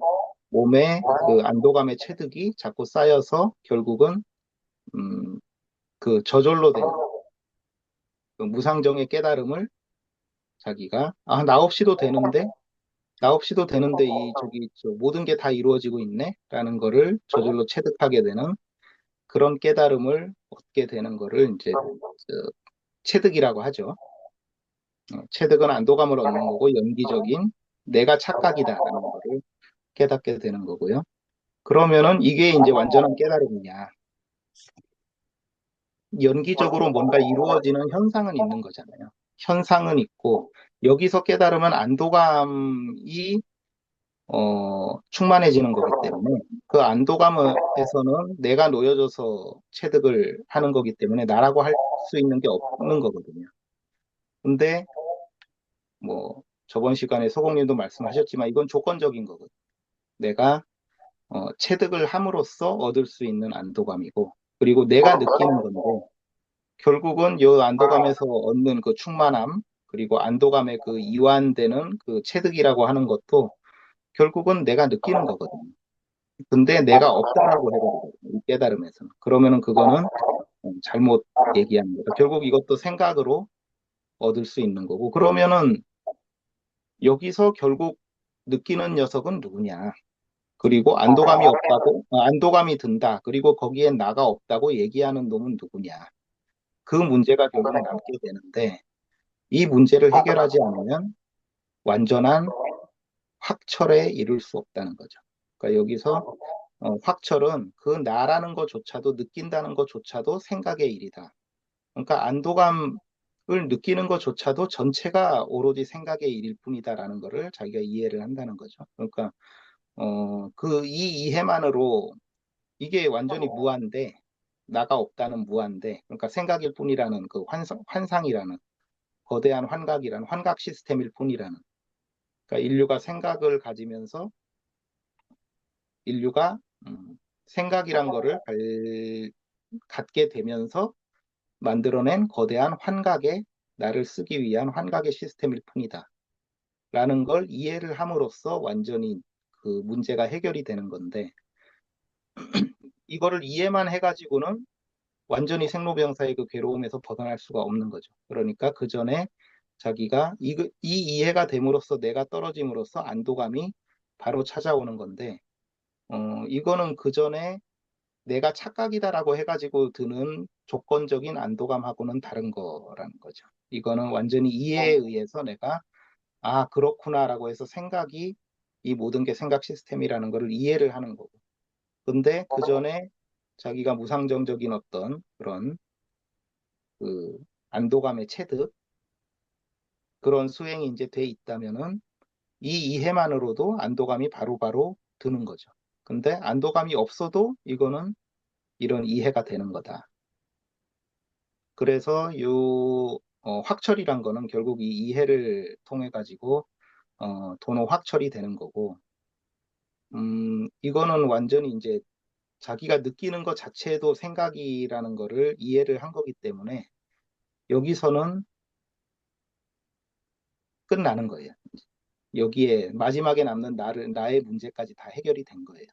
몸에 그 안도감의 체득이 자꾸 쌓여서 결국은 음, 그 저절로 된 그 무상정의 깨달음을 자기가 아, 나 없이도 되는데 저 모든 게 다 이루어지고 있네라는 거를 저절로 체득하게 되는 그런 깨달음을 얻게 되는 거를 이제 체득이라고 하죠. 체득은 안도감을 얻는 거고 연기적인 내가 착각이다라는 거를 깨닫게 되는 거고요. 그러면은 이게 이제 완전한 깨달음이냐? 연기적으로 뭔가 이루어지는 현상은 있는 거잖아요. 현상은 있고 여기서 깨달으면 안도감이 충만해지는 거기 때문에 그 안도감에서는 내가 놓여져서 체득을 하는 거기 때문에 나라고 할 수 있는 게 없는 거거든요. 근데 뭐 저번 시간에 소공님도 말씀하셨지만 이건 조건적인 거거든요. 내가 체득을 함으로써 얻을 수 있는 안도감이고 그리고 내가 느끼는 건데 결국은 이 안도감에서 얻는 그 충만함 그리고 안도감의 그 이완되는 그 체득이라고 하는 것도 결국은 내가 느끼는 거거든요. 근데 내가 없다라고 해버리거든요. 이 깨달음에서는. 그러면은 그거는 잘못 얘기하는 거죠. 결국 이것도 생각으로 얻을 수 있는 거고. 그러면은 여기서 결국 느끼는 녀석은 누구냐? 그리고 안도감이 든다. 그리고 거기에 나가 없다고 얘기하는 놈은 누구냐? 그 문제가 결국 남게 되는데 이 문제를 해결하지 않으면 완전한 확철에 이를 수 없다는 거죠. 그러니까 여기서 확철은 그 나라는 것조차도 느낀다는 것조차도 생각의 일이다. 그러니까 안도감을 느끼는 것조차도 전체가 오로지 생각의 일일 뿐이다라는 것을 자기가 이해를 한다는 거죠. 그러니까 이 이해만으로 이게 완전히 무한데 나가 없다는 무한데 그러니까 생각일 뿐이라는 그 환상이라는 거대한 환각이라는 환각 시스템일 뿐이라는 그러니까 인류가 생각을 가지면서 인류가 생각이란 거를 갖게 되면서 만들어낸 거대한 환각에 나를 쓰기 위한 환각의 시스템일 뿐이다. 라는 걸 이해를 함으로써 완전히 그 문제가 해결이 되는 건데 이거를 이해만 해가지고는 완전히 생로병사의 그 괴로움에서 벗어날 수가 없는 거죠. 그러니까 그 전에 자기가 이 이해가 됨으로써 내가 떨어짐으로써 안도감이 바로 찾아오는 건데 이거는 그 전에 내가 착각이다라고 해가지고 드는 조건적인 안도감하고는 다른 거라는 거죠. 이거는 완전히 이해에 의해서 내가 아, 그렇구나라고 해서 생각이 이 모든 게 생각 시스템이라는 거를 이해를 하는 거고. 근데 그 전에 자기가 무상정적인 어떤 그런 그 안도감의 체득 그런 수행이 이제 돼 있다면은 이 이해만으로도 안도감이 바로바로 드는 거죠. 근데 안도감이 없어도 이거는 이런 이해가 되는 거다. 그래서 확철이란 거는 결국 이 이해를 통해 가지고 도노 확철이 되는 거고, 이거는 완전히 이제 자기가 느끼는 것 자체도 생각이라는 거를 이해를 한 거기 때문에 여기서는 끝나는 거예요. 여기에 마지막에 남는 나의 문제까지 다 해결이 된 거예요.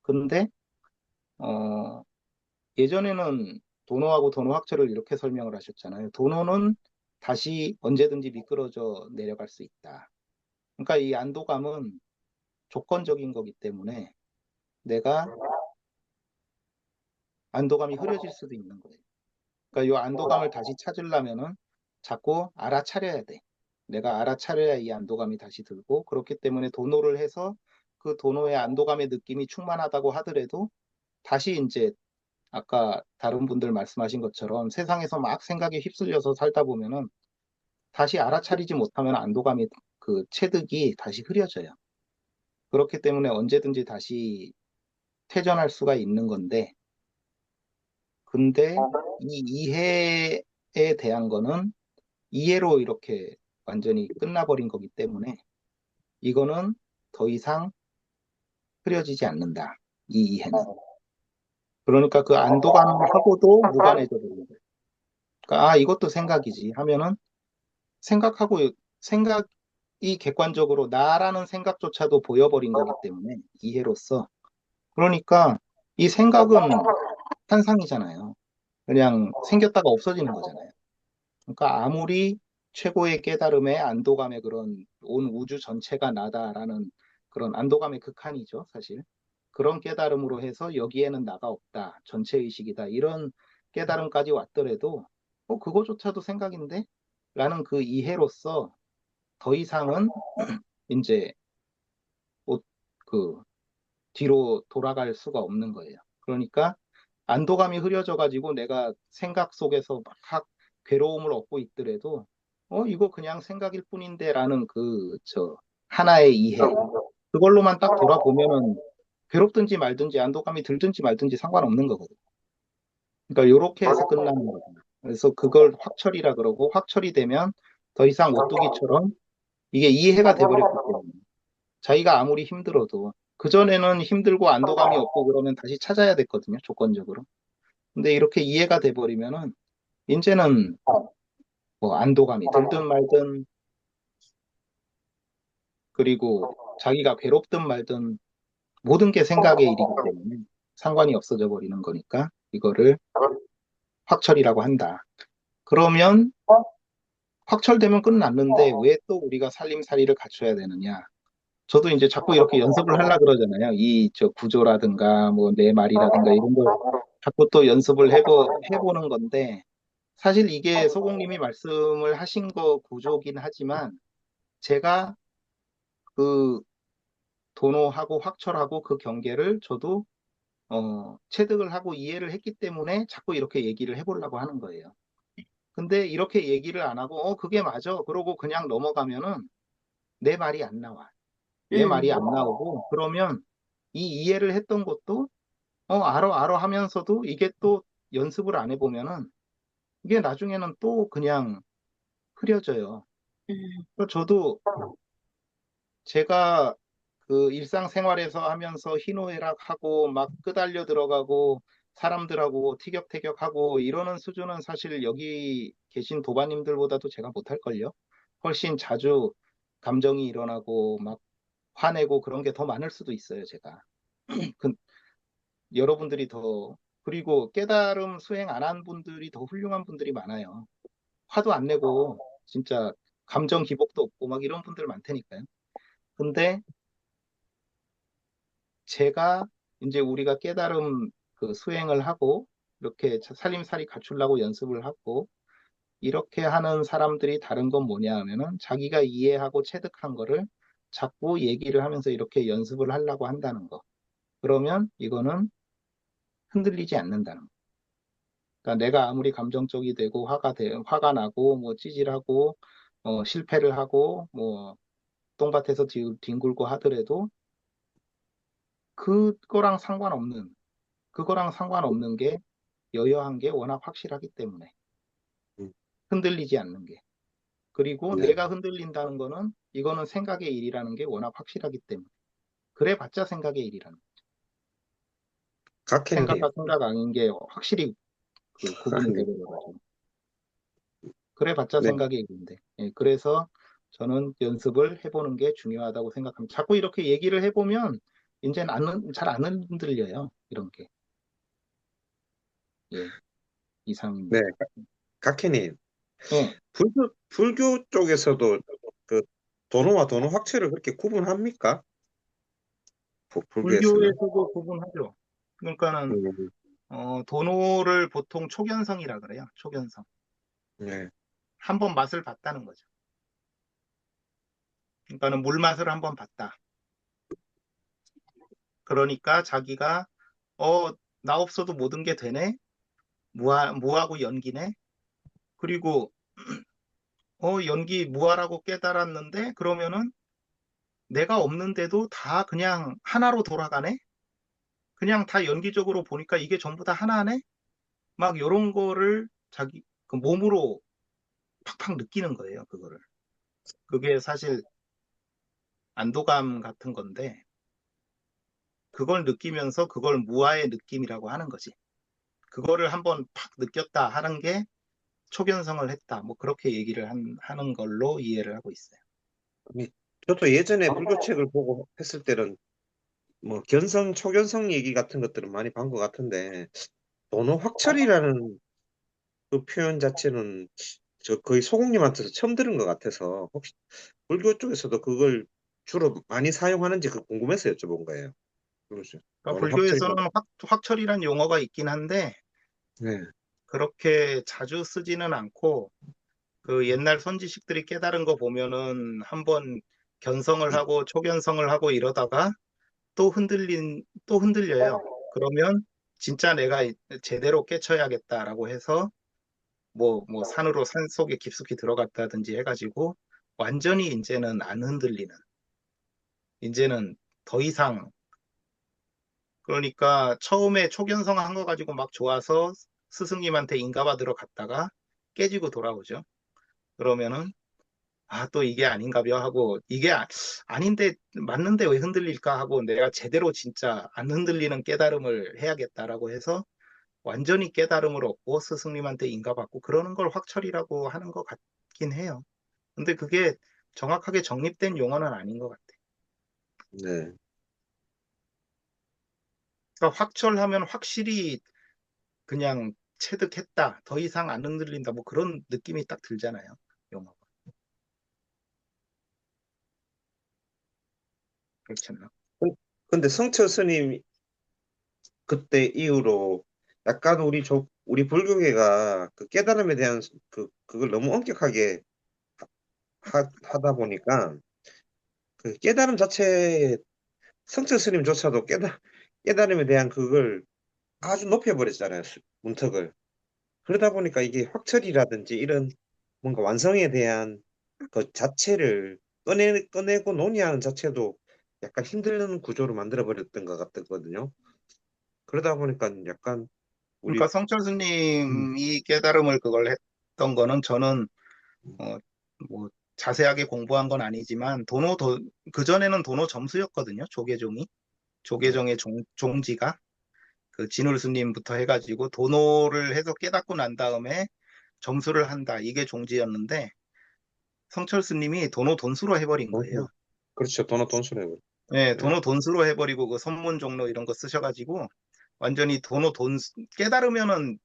근데 어, 예전에는 도노하고 도노 확철을 이렇게 설명을 하셨잖아요. 도노는 다시 언제든지 미끄러져 내려갈 수 있다. 그러니까 이 안도감은 조건적인 거기 때문에 내가 안도감이 흐려질 수도 있는 거예요. 그러니까 이 안도감을 다시 찾으려면은 자꾸 알아차려야 돼. 내가 알아차려야 이 안도감이 다시 들고, 그렇기 때문에 도노를 해서 그 도노의 안도감의 느낌이 충만하다고 하더라도 다시 이제 아까 다른 분들 말씀하신 것처럼 세상에서 막 생각에 휩쓸려서 살다 보면은 다시 알아차리지 못하면 안도감이 그 체득이 다시 흐려져요. 그렇기 때문에 언제든지 다시 퇴전할 수가 있는 건데, 근데 이 이해에 대한 거는 이해로 이렇게 완전히 끝나버린 거기 때문에 이거는 더 이상 흐려지지 않는다. 이 이해는. 그러니까 그 안도감하고도 무관해져 버린 거예요. 그러니까 이것도 생각이지 하면은 생각하고 생각이 객관적으로 나라는 생각조차도 보여버린 거기 때문에 이해로서. 그러니까 이 생각은 환상이잖아요. 그냥 생겼다가 없어지는 거잖아요. 그러니까 아무리 최고의 깨달음의 안도감의 그런 온 우주 전체가 나다라는 그런 안도감의 극한이죠, 사실. 그런 깨달음으로 해서 여기에는 나가 없다, 전체 의식이다, 이런 깨달음까지 왔더라도, 그거조차도 생각인데? 라는 그 이해로서 더 이상은 이제 뭐 그 뒤로 돌아갈 수가 없는 거예요. 그러니까 안도감이 흐려져 가지고 내가 생각 속에서 막 괴로움을 얻고 있더라도 이거 그냥 생각일 뿐인데라는 하나의 이해, 그걸로만 딱 돌아보면은 괴롭든지 말든지 안도감이 들든지 말든지 상관없는 거거든. 그러니까 요렇게 해서 끝나는 거죠. 그래서 그걸 확철이라 그러고, 확철이 되면 더 이상 오뚜기처럼 이게 이해가 돼버렸기 때문에 자기가 아무리 힘들어도, 그전에는 힘들고 안도감이 없고 그러면 다시 찾아야 됐거든요, 조건적으로. 근데 이렇게 이해가 돼버리면은 이제는 뭐 안도감이 들든 말든, 그리고 자기가 괴롭든 말든 모든 게 생각의 일이기 때문에 상관이 없어져 버리는 거니까 이거를 확철이라고 한다. 그러면 확철되면 끝났는데 왜 또 우리가 살림살이를 갖춰야 되느냐? 저도 이제 자꾸 이렇게 연습을 하려 그러잖아요. 구조라든가 뭐 내 말이라든가 이런 걸 자꾸 또 연습을 해보는 건데, 사실 이게 소공님이 말씀을 하신 거 구조긴 하지만 제가 그 도노하고 확철하고 그 경계를 저도 체득을 하고 이해를 했기 때문에 자꾸 이렇게 얘기를 해보려고 하는 거예요. 근데 이렇게 얘기를 안 하고 그게 맞아 그러고 그냥 넘어가면은 내 말이 안 나와. 내 음, 말이 안 나오고, 그러면 이 이해를 했던 것도 알아 알아 하면서도 이게 또 연습을 안 해보면은 이게 나중에는 또 그냥 흐려져요. 음, 그래서 저도 제가 그 일상생활에서 하면서 희노애락하고 막 끄달려 들어가고 사람들하고 티격태격하고 이러는 수준은 사실 여기 계신 도반님들보다도 제가 못할걸요. 훨씬 자주 감정이 일어나고 막 화내고 그런 게 더 많을 수도 있어요, 제가. 그, 여러분들이 더, 그리고 깨달음 수행 안 한 분들이 더 훌륭한 분들이 많아요. 화도 안 내고 진짜 감정 기복도 없고 막 이런 분들 많다니까요. 근데 제가 이제 우리가 깨달음 그 수행을 하고 이렇게 살림살이 갖추려고 연습을 하고 이렇게 하는 사람들이 다른 건 뭐냐 하면은 자기가 이해하고 체득한 거를 자꾸 얘기를 하면서 이렇게 연습을 하려고 한다는 거. 그러면 이거는 흔들리지 않는다는 거. 그러니까 내가 아무리 감정적이 되고 화가 나고 뭐 찌질하고 실패를 하고 뭐 똥밭에서 뒹굴고 하더라도 그거랑 상관없는 그거랑 상관없는 게 여여한 게 워낙 확실하기 때문에. 음. 흔들리지 않는 게. 그리고 네. 내가 흔들린다는 거는 이거는 생각의 일이라는 게 워낙 확실하기 때문에. 그래봤자 생각의 일이라는 거. 각해님, 생각과 생각 아닌 게 확실히 그 구분이 아니, 되버려가지고. 그래봤자 네, 생각의 일인데. 예, 그래서 저는 연습을 해보는 게 중요하다고 생각합니다. 자꾸 이렇게 얘기를 해보면 이제는 잘 안 흔들려요. 이런 게. 예, 네, 이상입니다. 각해님, 예, 불교 쪽에서도 그 도노와 도노 확철을 그렇게 구분합니까? 불교에서는? 불교에서도 구분하죠. 그러니까는 음, 도노를 보통 초견성이라 그래요. 초견성. 네, 한번 맛을 봤다는 거죠. 그러니까는 물 맛을 한번 봤다. 그러니까 자기가 어, 나 없어도 모든 게 되네. 무하고 연기네. 그리고 연기 무하라고 깨달았는데 그러면은 내가 없는데도 다 그냥 하나로 돌아가네. 그냥 다 연기적으로 보니까 이게 전부 다 하나네. 막 이런 거를 자기 그 몸으로 팍팍 느끼는 거예요. 그거를. 그게 사실 안도감 같은 건데 그걸 느끼면서 그걸 무아의 느낌이라고 하는 거지. 그거를 한번 팍 느꼈다 하는 게 초견성을 했다. 뭐 그렇게 얘기를 하는 걸로 이해를 하고 있어요. 아니, 저도 예전에 불교책을 보고 했을 때는 뭐 견성, 초견성 얘기 같은 것들은 많이 본 것 같은데 도노 확철이라는 그 표현 자체는 저 거의 소공님한테서 처음 들은 것 같아서 혹시 불교 쪽에서도 그걸 주로 많이 사용하는지 그 궁금해서 여쭤본 거예요. 그러죠. 그러니까 도노 확철이라고. 불교에서는 확철이란 용어가 있긴 한데 네. 그렇게 자주 쓰지는 않고 그 옛날 선지식들이 깨달은 거 보면은 한번 견성을 하고 초견성을 하고 이러다가 또 흔들려요. 그러면 진짜 내가 제대로 깨쳐야겠다라고 해서 뭐 산으로 산 속에 깊숙이 들어갔다든지 해가지고 완전히 이제는 안 흔들리는 이제는 더 이상 그러니까 처음에 초견성 한 거 가지고 막 좋아서 스승님한테 인가받으러 갔다가 깨지고 돌아오죠. 그러면은 또 이게 아닌가벼 하고 이게 아닌데 맞는데 왜 흔들릴까 하고 내가 제대로 진짜 안 흔들리는 깨달음을 해야겠다라고 해서 완전히 깨달음을 얻고 스승님한테 인가받고 그러는 걸 확철이라고 하는 것 같긴 해요. 근데 그게 정확하게 정립된 용어는 아닌 것 같아. 네. 그러니까 확철하면 확실히 그냥 체득했다. 더 이상 안 흔들린다. 뭐 그런 느낌이 딱 들잖아요. 용어가. 그렇지 않나? 근데 성철 스님 그때 이후로 약간 우리 불교계가 그 깨달음에 대한 그걸 너무 엄격하게 하다 보니까 그 깨달음 자체 성철 스님조차도 깨달음에 대한 그걸 아주 높여버렸잖아요. 문턱을. 그러다 보니까 이게 확철이라든지 이런 뭔가 완성에 대한 그 자체를 꺼내고 논의하는 자체도 약간 힘든 구조로 만들어버렸던 것 같거든요. 그러다 보니까 약간 우리 그러니까 성철 음, 스님이 깨달음을 그걸 했던 거는 저는 어, 뭐 자세하게 공부한 건 아니지만 그전에는 도노 점수였거든요. 조계종이. 네. 조계종의 종지가 그 진울 스님부터 해가지고 도노를 해서 깨닫고 난 다음에 점수를 한다. 이게 종지였는데 성철 스님이 도노 돈수로 해버린 거예요. 돈수. 그렇죠. 돈은 돈수래요. 네, 네. 도노 돈수로 해버리고 그 선문 종로 이런 거 쓰셔가지고 완전히 도노 돈 깨달으면은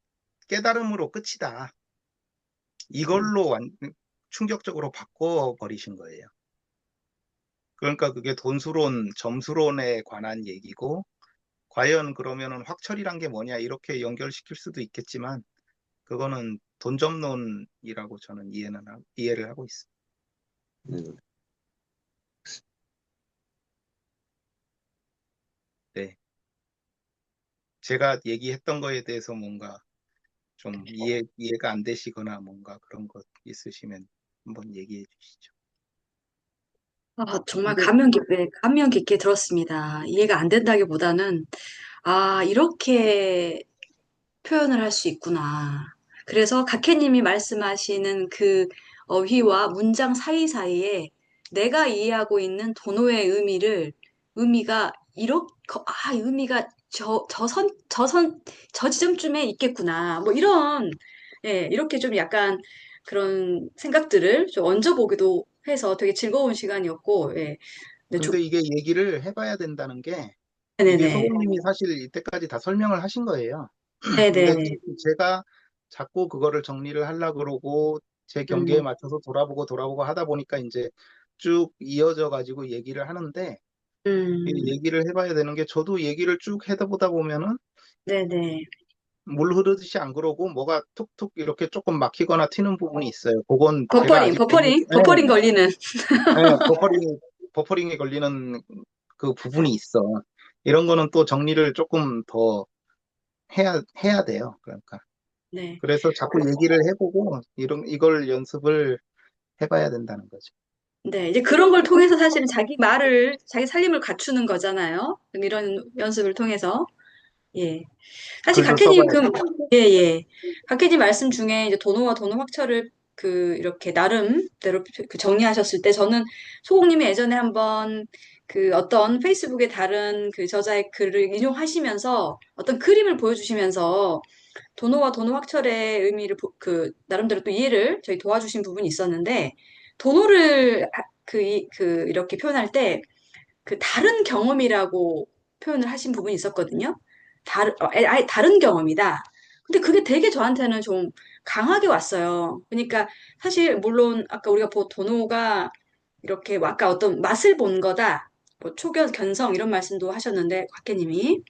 깨달음으로 끝이다. 음, 이걸로 충격적으로 바꿔버리신 거예요. 그러니까 그게 돈수론, 점수론에 관한 얘기고, 과연 그러면은 확철이란 게 뭐냐, 이렇게 연결시킬 수도 있겠지만, 그거는 돈점론이라고 저는 이해를 하고 있습니다. 음. 네. 제가 얘기했던 거에 대해서 뭔가 좀 이해가 안 되시거나 뭔가 그런 것 있으시면 한번 얘기해 주시죠. 정말 근데 감명 깊게 들었습니다. 이해가 안 된다기보다는, 이렇게 표현을 할 수 있구나. 그래서 각해님이 말씀하시는 그 어휘와 문장 사이사이에 내가 이해하고 있는 도노의 의미가 이 의미가 저 지점쯤에 있겠구나. 뭐 이런, 예, 이렇게 좀 약간 그런 생각들을 좀 얹어보기도 해서 되게 즐거운 시간이었고, 예. 네, 근데 이게 얘기를 해봐야 된다는 게 이게 네네네. 소금님이 사실 이때까지 다 설명을 하신 거예요. 근데 네네. 제가 자꾸 그거를 정리를 하려고 그러고 제 경계에 음, 맞춰서 돌아보고 하다 보니까 이제 쭉 이어져 가지고 얘기를 하는데 이 음, 얘기를 해봐야 되는 게 저도 얘기를 쭉 해다 보다 보면은 네네. 물 흐르듯이 안 그러고 뭐가 툭툭 이렇게 조금 막히거나 튀는 부분이 있어요. 그건 제가 아직 버퍼링 걸리는. 버퍼링에 걸리는 그 부분이 있어. 이런 거는 또 정리를 조금 더 해야 돼요. 그러니까. 네. 그래서 자꾸 얘기를 해보고 이걸 연습을 해봐야 된다는 거죠. 네, 이제 그런 걸 통해서 사실은 자기 살림을 갖추는 거잖아요. 이런 연습을 통해서. 예. 사실 글도 써봐야 돼. 예, 예. 각해님 말씀 중에 이제 도노와 도노 확철을 이렇게 나름대로 그 정리하셨을 때 저는 소공님이 예전에 한번 그 어떤 페이스북에 다른 그 저자의 글을 인용하시면서 어떤 그림을 보여주시면서 도노와 도노 확철의 의미를 나름대로 또 이해를 저희 도와주신 부분이 있었는데 도노를 이렇게 표현할 때 그 다른 경험이라고 표현을 하신 부분이 있었거든요. 아예 다른 경험이다. 근데 그게 되게 저한테는 좀 강하게 왔어요. 그러니까 사실 물론 아까 우리가 도노가 이렇게 아까 어떤 맛을 본 거다. 뭐 초견, 견성 이런 말씀도 하셨는데 곽혜님이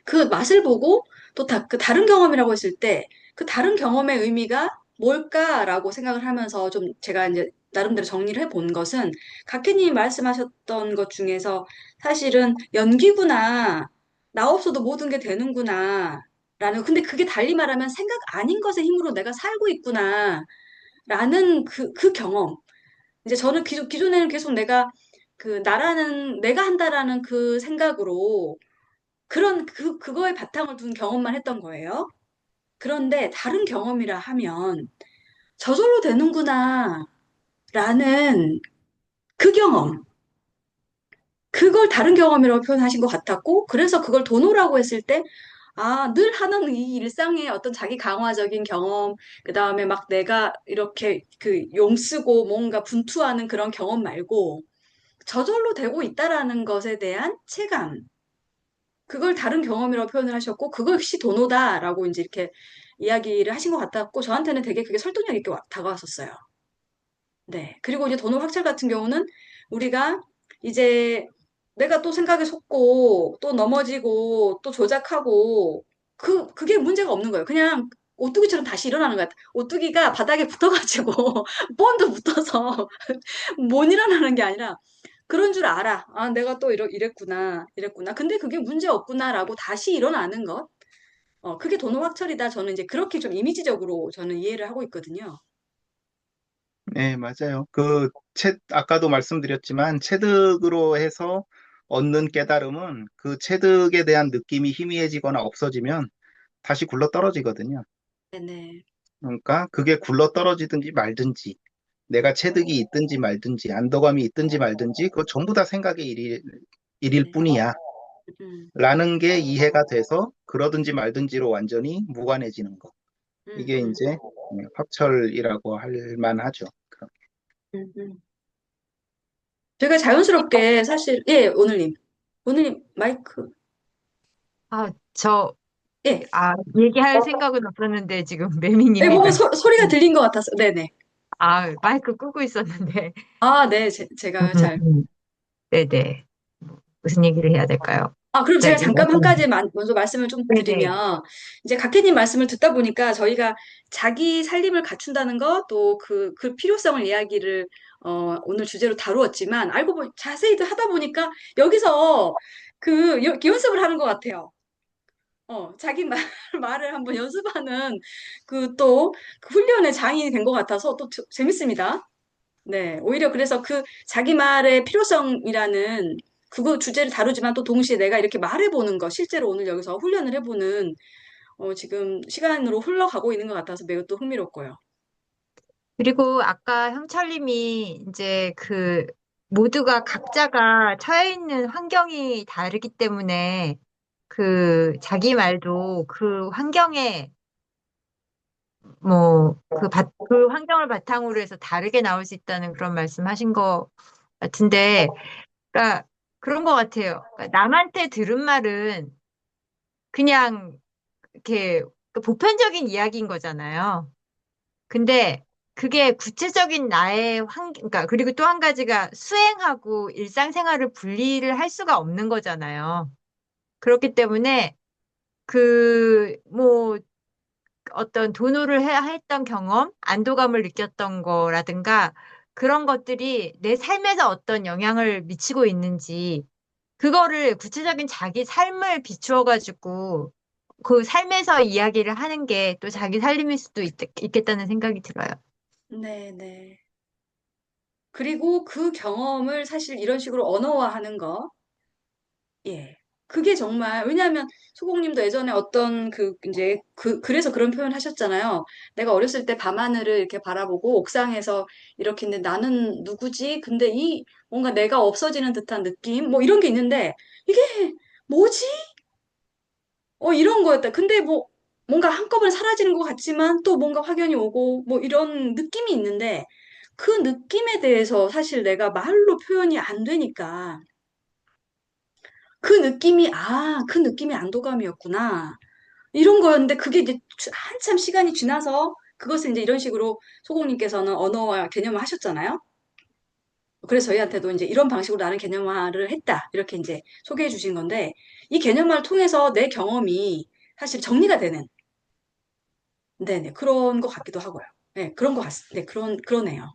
그 맛을 보고 또 그 다른 경험이라고 했을 때 그 다른 경험의 의미가 뭘까라고 생각을 하면서 좀 제가 이제 나름대로 정리를 해본 것은 각해님이 말씀하셨던 것 중에서 사실은 연기구나. 나 없어도 모든 게 되는구나. 근데 그게 달리 말하면 생각 아닌 것의 힘으로 내가 살고 있구나. 라는 그 경험. 이제 저는 기존에는 계속 내가 한다라는 그 생각으로 그거에 바탕을 둔 경험만 했던 거예요. 그런데 다른 경험이라 하면 저절로 되는구나 라는 그 경험. 그걸 다른 경험이라고 표현하신 것 같았고, 그래서 그걸 도노라고 했을 때, 아, 늘 하는 이 일상의 어떤 자기 강화적인 경험, 그 다음에 막 내가 이렇게 용 쓰고 뭔가 분투하는 그런 경험 말고, 저절로 되고 있다라는 것에 대한 체감. 그걸 다른 경험이라고 표현을 하셨고, 그것이 도노다라고 이제 이렇게 이야기를 하신 것 같았고, 저한테는 되게 그게 설득력 있게 다가왔었어요. 네. 그리고 이제 도노 확찰 같은 경우는 우리가 이제 내가 또 생각에 속고, 또 넘어지고, 또 조작하고, 그게 문제가 없는 거예요. 그냥 오뚜기처럼 다시 일어나는 것 같아요. 오뚜기가 바닥에 붙어가지고, 본드 붙어서 못 일어나는 게 아니라, 그런 줄 알아. 아, 내가 또 이랬구나. 근데 그게 문제 없구나라고 다시 일어나는 것. 그게 도노확철이다. 저는 이제 그렇게 좀 이미지적으로 저는 이해를 하고 있거든요. 네, 맞아요. 아까도 말씀드렸지만, 체득으로 해서 얻는 깨달음은 그 체득에 대한 느낌이 희미해지거나 없어지면 다시 굴러 떨어지거든요. 네네. 그러니까 그게 굴러 떨어지든지 말든지, 내가 체득이 있든지 말든지, 안도감이 있든지 말든지, 그거 전부 다 생각의 일일 네. 뿐이야. 음, 라는 게 이해가 돼서 그러든지 말든지로 완전히 무관해지는 거. 음, 이게 음, 이제 합철이라고 할 만하죠. 음. 제가 자연스럽게 사실, 예, 오늘님, 마이크, 아, 예. 얘기할 생각은 없었는데 지금 예, 매미님이 뭔가 소리가 말씀, 들린 것 같아서, 네네. 마이크 끄고 있었는데. 아, 네, 제가 잘. 네네. 무슨 얘기를 해야 될까요? 그럼 제가 갑자기 잠깐 한 말씀. 가지 먼저 말씀을 좀 네네. 드리면, 이제 각해님 말씀을 듣다 보니까 저희가 자기 살림을 갖춘다는 것, 또 그 필요성을 이야기를, 오늘 주제로 다루었지만, 알고 보니, 자세히 하다 보니까 여기서 연습을 하는 것 같아요. 자기 말을 한번 연습하는 그 훈련의 장이 된 것 같아서 또 재밌습니다. 네, 오히려 그래서 그 자기 말의 필요성이라는 그거 주제를 다루지만 또 동시에 내가 이렇게 말해보는 거, 실제로 오늘 여기서 훈련을 해보는, 지금 시간으로 흘러가고 있는 것 같아서 매우 또 흥미롭고요. 그리고 아까 형철님이 이제 그 모두가 각자가 처해 있는 환경이 다르기 때문에 그 자기 말도 그 환경에 뭐 그 환경을 바탕으로 해서 다르게 나올 수 있다는 그런 말씀하신 것 같은데, 그러니까 그런 것 같아요. 그러니까 남한테 들은 말은 그냥 이렇게 그 보편적인 이야기인 거잖아요. 근데 그게 구체적인 나의 그러니까 그리고 또 한 가지가 수행하고 일상생활을 분리를 할 수가 없는 거잖아요. 그렇기 때문에 뭐 어떤 도노를 했던 경험, 안도감을 느꼈던 거라든가 그런 것들이 내 삶에서 어떤 영향을 미치고 있는지 그거를 구체적인 자기 삶을 비추어가지고 그 삶에서 이야기를 하는 게 또 자기 살림일 수도 있겠다는 생각이 들어요. 네, 네. 그리고 그 경험을 사실 이런 식으로 언어화하는 거, 예. 그게 정말, 왜냐하면 소공님도 예전에 어떤 그래서 그런 표현 하셨잖아요. 내가 어렸을 때 밤하늘을 이렇게 바라보고 옥상에서 이렇게 했는데 나는 누구지? 근데 뭔가 내가 없어지는 듯한 느낌? 뭐 이런 게 있는데, 이게 뭐지? 이런 거였다. 근데 뭔가 한꺼번에 사라지는 것 같지만 또 뭔가 확연히 오고 뭐 이런 느낌이 있는데, 그 느낌에 대해서 사실 내가 말로 표현이 안 되니까, 그 느낌이 안도감이었구나. 이런 거였는데 그게 이제 한참 시간이 지나서 그것을 이제 이런 식으로 소공님께서는 언어와 개념화 하셨잖아요. 그래서 저희한테도 이제 이런 방식으로 나는 개념화를 했다. 이렇게 이제 소개해 주신 건데 이 개념화를 통해서 내 경험이 사실 정리가 되는 네네 그런 것 같기도 하고요. 네, 그런 것 네, 그러네요.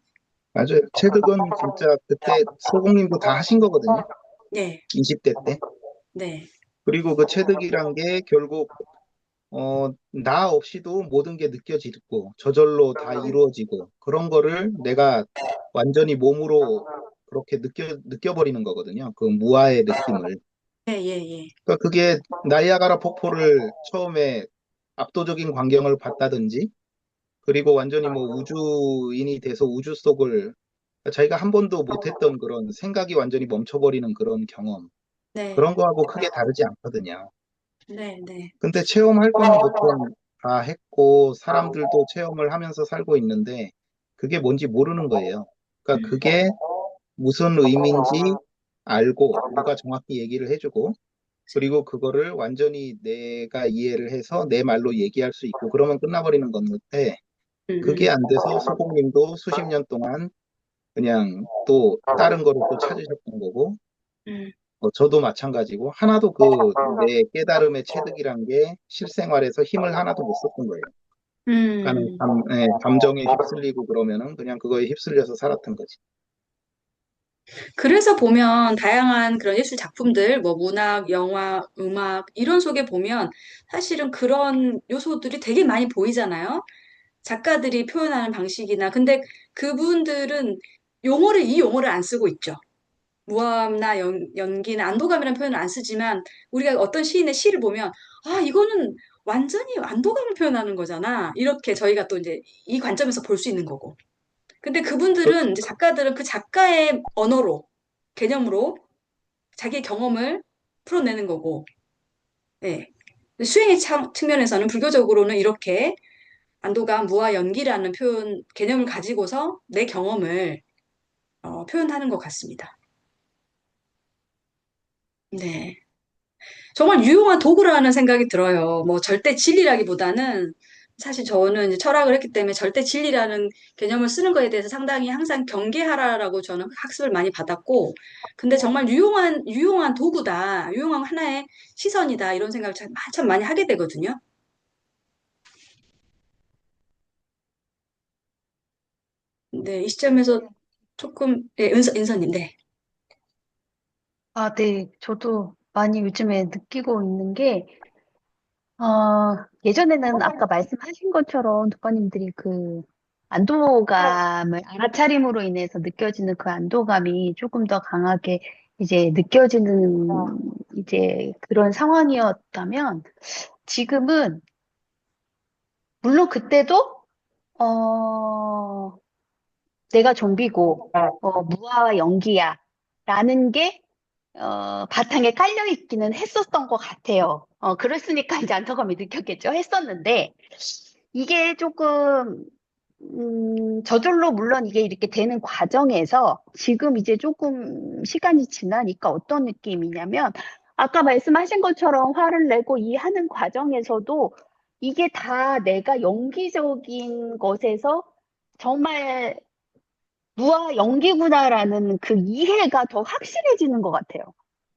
맞아요. 체득은 진짜 그때 소공님도 다 하신 거거든요. 네, 20대 때. 네, 그리고 그 체득이란 게 결국 나 없이도 모든 게 느껴지고 저절로 다 이루어지고 그런 거를 내가 완전히 몸으로 그렇게 느껴버리는 거거든요. 그 무아의 느낌을. 예, 예, 예. 그러니까 그게 나이아가라 폭포를 처음에 압도적인 광경을 봤다든지 그리고 완전히 뭐 우주인이 돼서 우주 속을 자기가 한 번도 못했던 그런 생각이 완전히 멈춰버리는 그런 경험. 네, 그런 거하고 크게 다르지 않거든요. 네, 네. 근데 체험할 거는 보통 다 했고 사람들도 체험을 하면서 살고 있는데 그게 뭔지 모르는 거예요. 그러니까 그게 무슨 의미인지 알고 누가 정확히 얘기를 해주고 그리고 그거를 완전히 내가 이해를 해서 내 말로 얘기할 수 있고 그러면 끝나버리는 건데 그게 안 돼서 소공님도 수십 년 동안 그냥 또 다른 거를 또 찾으셨던 거고 음, 저도 마찬가지고 하나도 그 내 깨달음의 체득이란 게 실생활에서 힘을 하나도 못 썼던 거예요. 그러니까는 음. 감정에 휩쓸리고 그러면은 그냥 그거에 휩쓸려서 살았던 거지. 그래서 보면 다양한 그런 예술 작품들, 뭐 문학, 영화, 음악 이런 속에 보면 사실은 그런 요소들이 되게 많이 보이잖아요. 작가들이 표현하는 방식이나 근데 그분들은 이 용어를 안 쓰고 있죠. 무함나 연기나 안도감이라는 표현을 안 쓰지만 우리가 어떤 시인의 시를 보면 이거는 완전히 안도감을 표현하는 거잖아. 이렇게 저희가 또 이제 이 관점에서 볼 수 있는 거고. 근데 그- 그분들은 이제 작가들은 그 작가의 언어로 개념으로 자기의 경험을 풀어내는 거고, 예. 수행의 측면에서는 불교적으로는 이렇게 안도감, 무아, 연기라는 개념을 가지고서 내 경험을 표현하는 것 같습니다. 네. 정말 유용한 도구라는 생각이 들어요. 뭐 절대 진리라기보다는 사실 저는 이제 철학을 했기 때문에 절대 진리라는 개념을 쓰는 거에 대해서 상당히 항상 경계하라라고 저는 학습을 많이 받았고, 근데 정말 유용한 도구다, 유용한 하나의 시선이다, 이런 생각을 참 많이 하게 되거든요. 네, 이 시점에서 조금, 예, 인서님, 네. 아, 네. 저도 많이 요즘에 느끼고 있는 게, 예전에는 아까 말씀하신 것처럼 독가님들이 그 안도감을 알아차림으로 인해서 느껴지는 그 안도감이 조금 더 강하게 이제 느껴지는 이제 그런 상황이었다면 지금은 물론 그때도, 어, 내가 좀비고, 무아와 연기야. 라는 게, 바탕에 깔려 있기는 했었던 것 같아요. 그랬으니까 이제 안타까움이 느꼈겠죠. 했었는데, 이게 조금, 저절로 물론 이게 이렇게 되는 과정에서 지금 이제 조금 시간이 지나니까 어떤 느낌이냐면, 아까 말씀하신 것처럼 화를 내고 이 하는 과정에서도 이게 다 내가 연기적인 것에서 정말 무아 연기구나라는 그 이해가 더 확실해지는 것 같아요.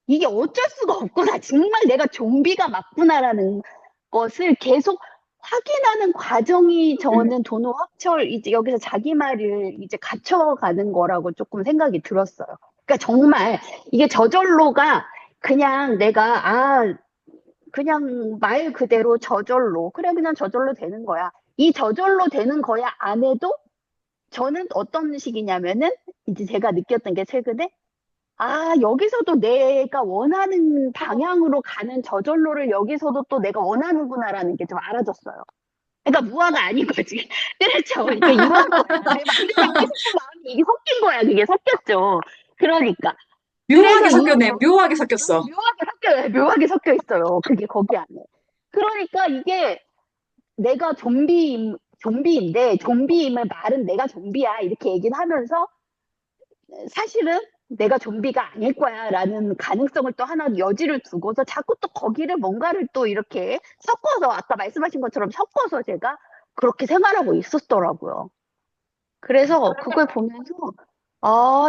이게 어쩔 수가 없구나. 정말 내가 좀비가 맞구나라는 것을 계속 확인하는 과정이 저는 도노 학철 이제 여기서 자기 말을 이제 갖춰가는 거라고 조금 생각이 들었어요. 그러니까 정말 이게 저절로가 그냥 내가 그냥 말 그대로 저절로 그래 그냥 저절로 되는 거야. 이 저절로 되는 거야 안에도 저는 어떤 식이냐면은 이제 제가 느꼈던 게 최근에 여기서도 내가 원하는 방향으로 가는 저절로를 여기서도 또 내가 원하는구나라는 게 좀 알아졌어요. 그러니까 무화가 아닌 거지. 그렇죠. 그러니까 이런 거야. 내 마음이 갖고 싶은 마음이 이게 섞인 거야. 그게 섞였죠. 그러니까. 그래서 묘하게 섞였네. 묘하게 섞였어. 묘하게 섞여 있어요. 그게 거기 안에. 그러니까 이게 내가 좀비인데, 좀비임을 말은 내가 좀비야. 이렇게 얘기를 하면서 사실은 내가 좀비가 아닐 거야 라는 가능성을 또 하나 여지를 두고서 자꾸 또 거기를 뭔가를 또 이렇게 섞어서 아까 말씀하신 것처럼 섞어서 제가 그렇게 생활하고 있었더라고요. 그래서 그걸 보면서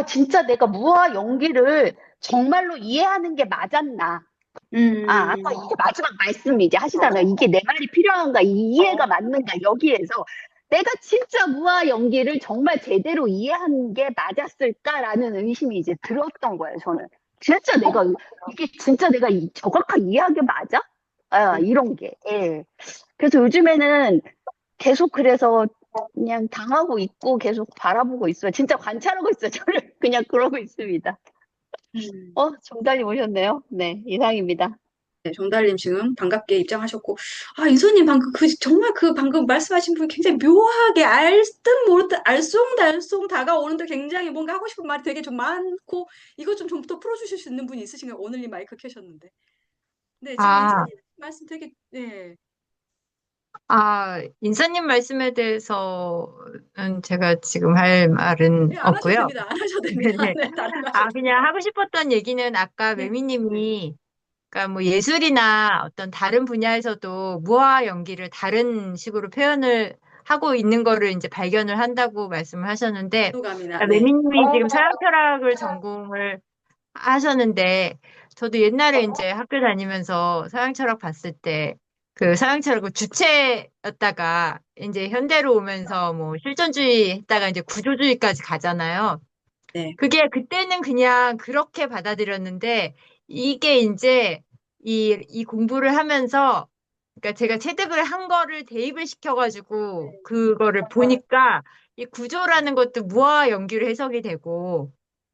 진짜 내가 무화 연기를 정말로 이해하는 게 맞았나. 아까 이게 마지막 말씀 이제 하시잖아요. 이게 내 말이 필요한가, 이 이해가 맞는가, 여기에서 내가 진짜 무아 연기를 정말 제대로 이해한 게 맞았을까라는 의심이 이제 들었던 거예요, 저는. 진짜 이게 진짜 내가 정확하게 이해한 게 맞아? 이런 게. 예. 그래서 요즘에는 계속 그래서 그냥 당하고 있고 계속 바라보고 있어요. 진짜 관찰하고 있어요. 저를 그냥 그러고 있습니다. 정달님 오셨네요. 네, 이상입니다. 네, 정달님 지금 반갑게 입장하셨고, 인서님 방금 정말 그 방금 말씀하신 분이 굉장히 묘하게 알 듯 모를 듯 알쏭달쏭 다가오는데 굉장히 뭔가 하고 싶은 말이 되게 좀 많고, 이거 좀 더 풀어주실 수 있는 분이 있으신가요? 오늘님 마이크 켜셨는데. 네, 지금 아, 인서님 말씀 되게, 네. 인사님 말씀에 대해서는 제가 지금 할 말은 네, 안 하셔도 없고요. 됩니다. 안 하셔도 됩니다. 네. 네, 다른 거 하셔도 됩니다. 그냥 하고 싶었던 얘기는 아까 네, 매미님이 그러니까 뭐 예술이나 어떤 다른 분야에서도 무화 연기를 다른 식으로 표현을 하고 있는 거를 이제 발견을 한다고 말씀을 하셨는데, 감이나 그러니까 네. 매미님이 지금 서양 철학을 전공을 하셨는데, 저도 옛날에 이제 학교 다니면서 서양 철학 봤을 때, 그 서양 철학을 주체였다가 이제 현대로 오면서 뭐 실존주의 했다가 이제 구조주의까지 가잖아요. 네. 그게 그때는 그냥 그렇게 받아들였는데, 이게 이제 이 공부를 하면서, 그러니까 제가 체득을 한 거를 대입을 시켜가지고 그거를 보니까 이 구조라는 것도 무화 연기로 해석이 되고,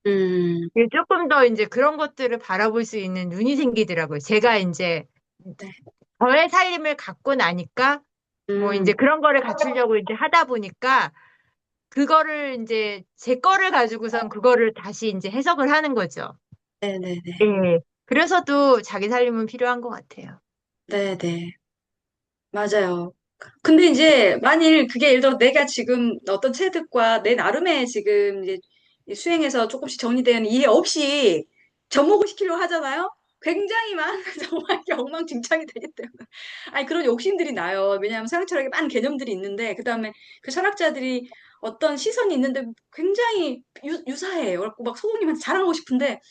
음, 이게 조금 더 이제 그런 것들을 바라볼 수 있는 눈이 생기더라고요. 제가 이제 네. 저의 살림을 갖고 나니까 뭐 이제 음, 그런 거를 갖추려고 이제 하다 보니까 그거를 이제 제 거를 가지고선 그거를 다시 이제 해석을 하는 거죠. 네네네. 예. 그래서도 자기 살림은 필요한 것 같아요. 네네. 맞아요. 근데 이제 만일 그게 예를 들어 내가 지금 어떤 체득과 내 나름의 지금 이제 이 수행에서 조금씩 정리된 이해 없이 접목을 시키려고 하잖아요. 굉장히 많은 정말 이게 엉망진창이 되기 때문에. 아니 그런 욕심들이 나요. 왜냐하면 서양 철학에 많은 개념들이 있는데 그다음에 그 철학자들이 어떤 시선이 있는데 굉장히 유사해요. 그래갖고 막 소공님한테 자랑하고 싶은데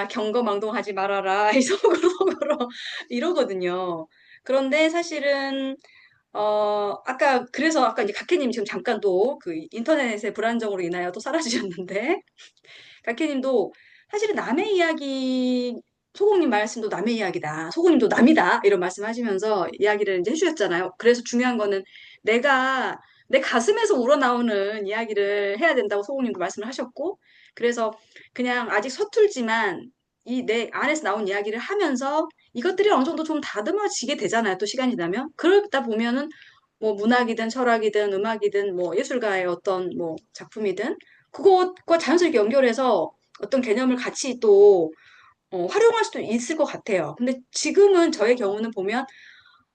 경거망동하지 말아라. 이 속으로 이러거든요. 그런데 사실은 그래서 아까 이제 각해님 지금 잠깐 또 그 인터넷의 불안정으로 인하여 또 사라지셨는데, 각해님도 사실은 남의 이야기, 소공님 말씀도 남의 이야기다. 소공님도 남이다. 이런 말씀 하시면서 이야기를 이제 해주셨잖아요. 그래서 중요한 거는 내가 내 가슴에서 우러나오는 이야기를 해야 된다고 소공님도 말씀을 하셨고, 그래서 그냥 아직 서툴지만 이 내 안에서 나온 이야기를 하면서 이것들이 어느 정도 좀 다듬어지게 되잖아요. 또 시간이 지나면. 그러다 보면은 뭐 문학이든 철학이든 음악이든 뭐 예술가의 어떤 뭐 작품이든 그것과 자연스럽게 연결해서 어떤 개념을 같이 또 활용할 수도 있을 것 같아요. 근데 지금은 저의 경우는 보면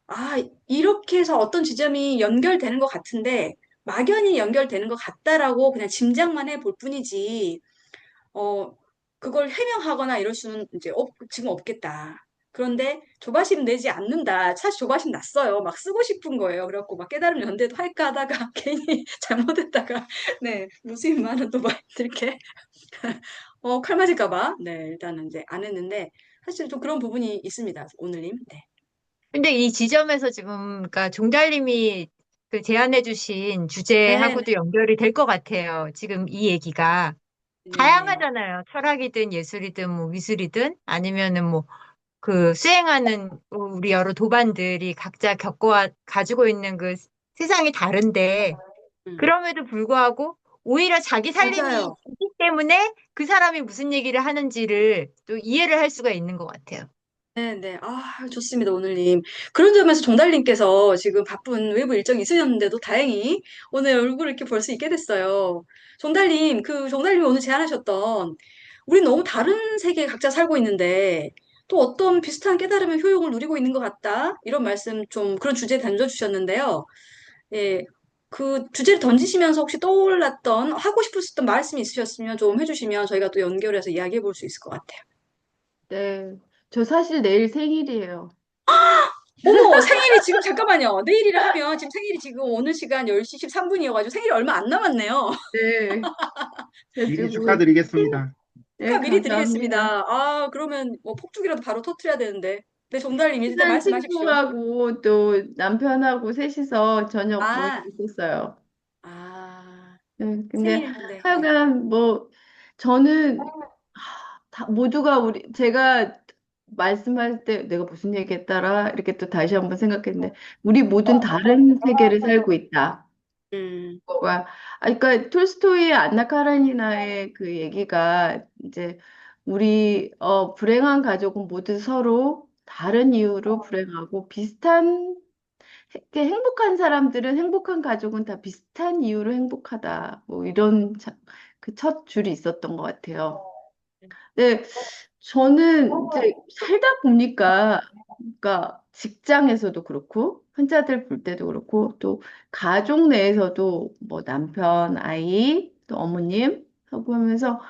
아, 이렇게 해서 어떤 지점이 연결되는 것 같은데 막연히 연결되는 것 같다라고 그냥 짐작만 해볼 뿐이지 어, 그걸 해명하거나 이럴 수는 이제 지금 없겠다. 그런데 조바심 내지 않는다. 사실 조바심 났어요. 막 쓰고 싶은 거예요. 그래갖고 막 깨달음 연대도 할까 하다가 괜히 잘못했다가 네 무수히 많은 또 막 이렇게 칼 맞을까 봐 네 일단은 이제 안 했는데 사실 좀 그런 부분이 있습니다. 오늘님. 네. 근데 이 지점에서 지금, 그러니까 종달님이 그 제안해주신 네, 네, 주제하고도 연결이 될 것 같아요. 지금 이 얘기가. 네, 네. 다양하잖아요. 철학이든 예술이든 뭐 미술이든 아니면은 뭐 그 수행하는 우리 여러 도반들이 각자 가지고 있는 그 세상이 다른데 음, 그럼에도 불구하고 오히려 자기 살림이 맞아요. 있기 때문에 그 사람이 무슨 얘기를 하는지를 또 이해를 할 수가 있는 것 같아요. 네, 네. 좋습니다, 오늘님. 그런 점에서 종달님께서 지금 바쁜 외부 일정이 있으셨는데도 다행히 오늘 얼굴을 이렇게 볼 수 있게 됐어요. 종달님, 종달님이 오늘 제안하셨던 우리 너무 다른 세계에 각자 살고 있는데 또 어떤 비슷한 깨달음의 효용을 누리고 있는 것 같다. 이런 말씀 좀 그런 주제 던져주셨는데요. 예, 그 주제를 던지시면서 혹시 떠올랐던 하고 싶으셨던 말씀이 있으셨으면 좀 해주시면 저희가 또 연결해서 이야기해 볼 수 있을 것 같아요. 네. 저 사실 내일 생일이에요. 어머, 생일이 지금 잠깐만요. 내일이라 하면 지금 생일이 지금 오는 시간 10시 13분이어가지고 생일이 얼마 안 남았네요. 네. 미리 그래가지고, 축하드리겠습니다. 네, 축하 미리 감사합니다. 드리겠습니다. 그러면 뭐 폭죽이라도 바로 터트려야 되는데. 네, 종달님 일단 친한 말씀하십시오. 친구하고 또 남편하고 셋이서 저녁 모임 아, 있었어요. 아, 네, 근데 생일, 네, 네. 하여간 뭐, 저는 다 모두가 제가 말씀할 때 내가 무슨 얘기했더라? 이렇게 또 다시 한번 생각했는데, 우리 모든 다른 세계를 살고 있다. 음, 거가 그러니까 톨스토이의 안나 카라니나의 그 얘기가 이제 우리 불행한 가족은 모두 서로 다른 이유로 불행하고 비슷한 행복한 사람들은 행복한 가족은 다 비슷한 이유로 행복하다. 뭐 이런 그 첫 줄이 있었던 것 같아요. 네, 저는 이제 살다 보니까, 그러니까 직장에서도 그렇고, 환자들 볼 때도 그렇고, 또 가족 내에서도 뭐 남편, 아이, 또 어머님 하고 하면서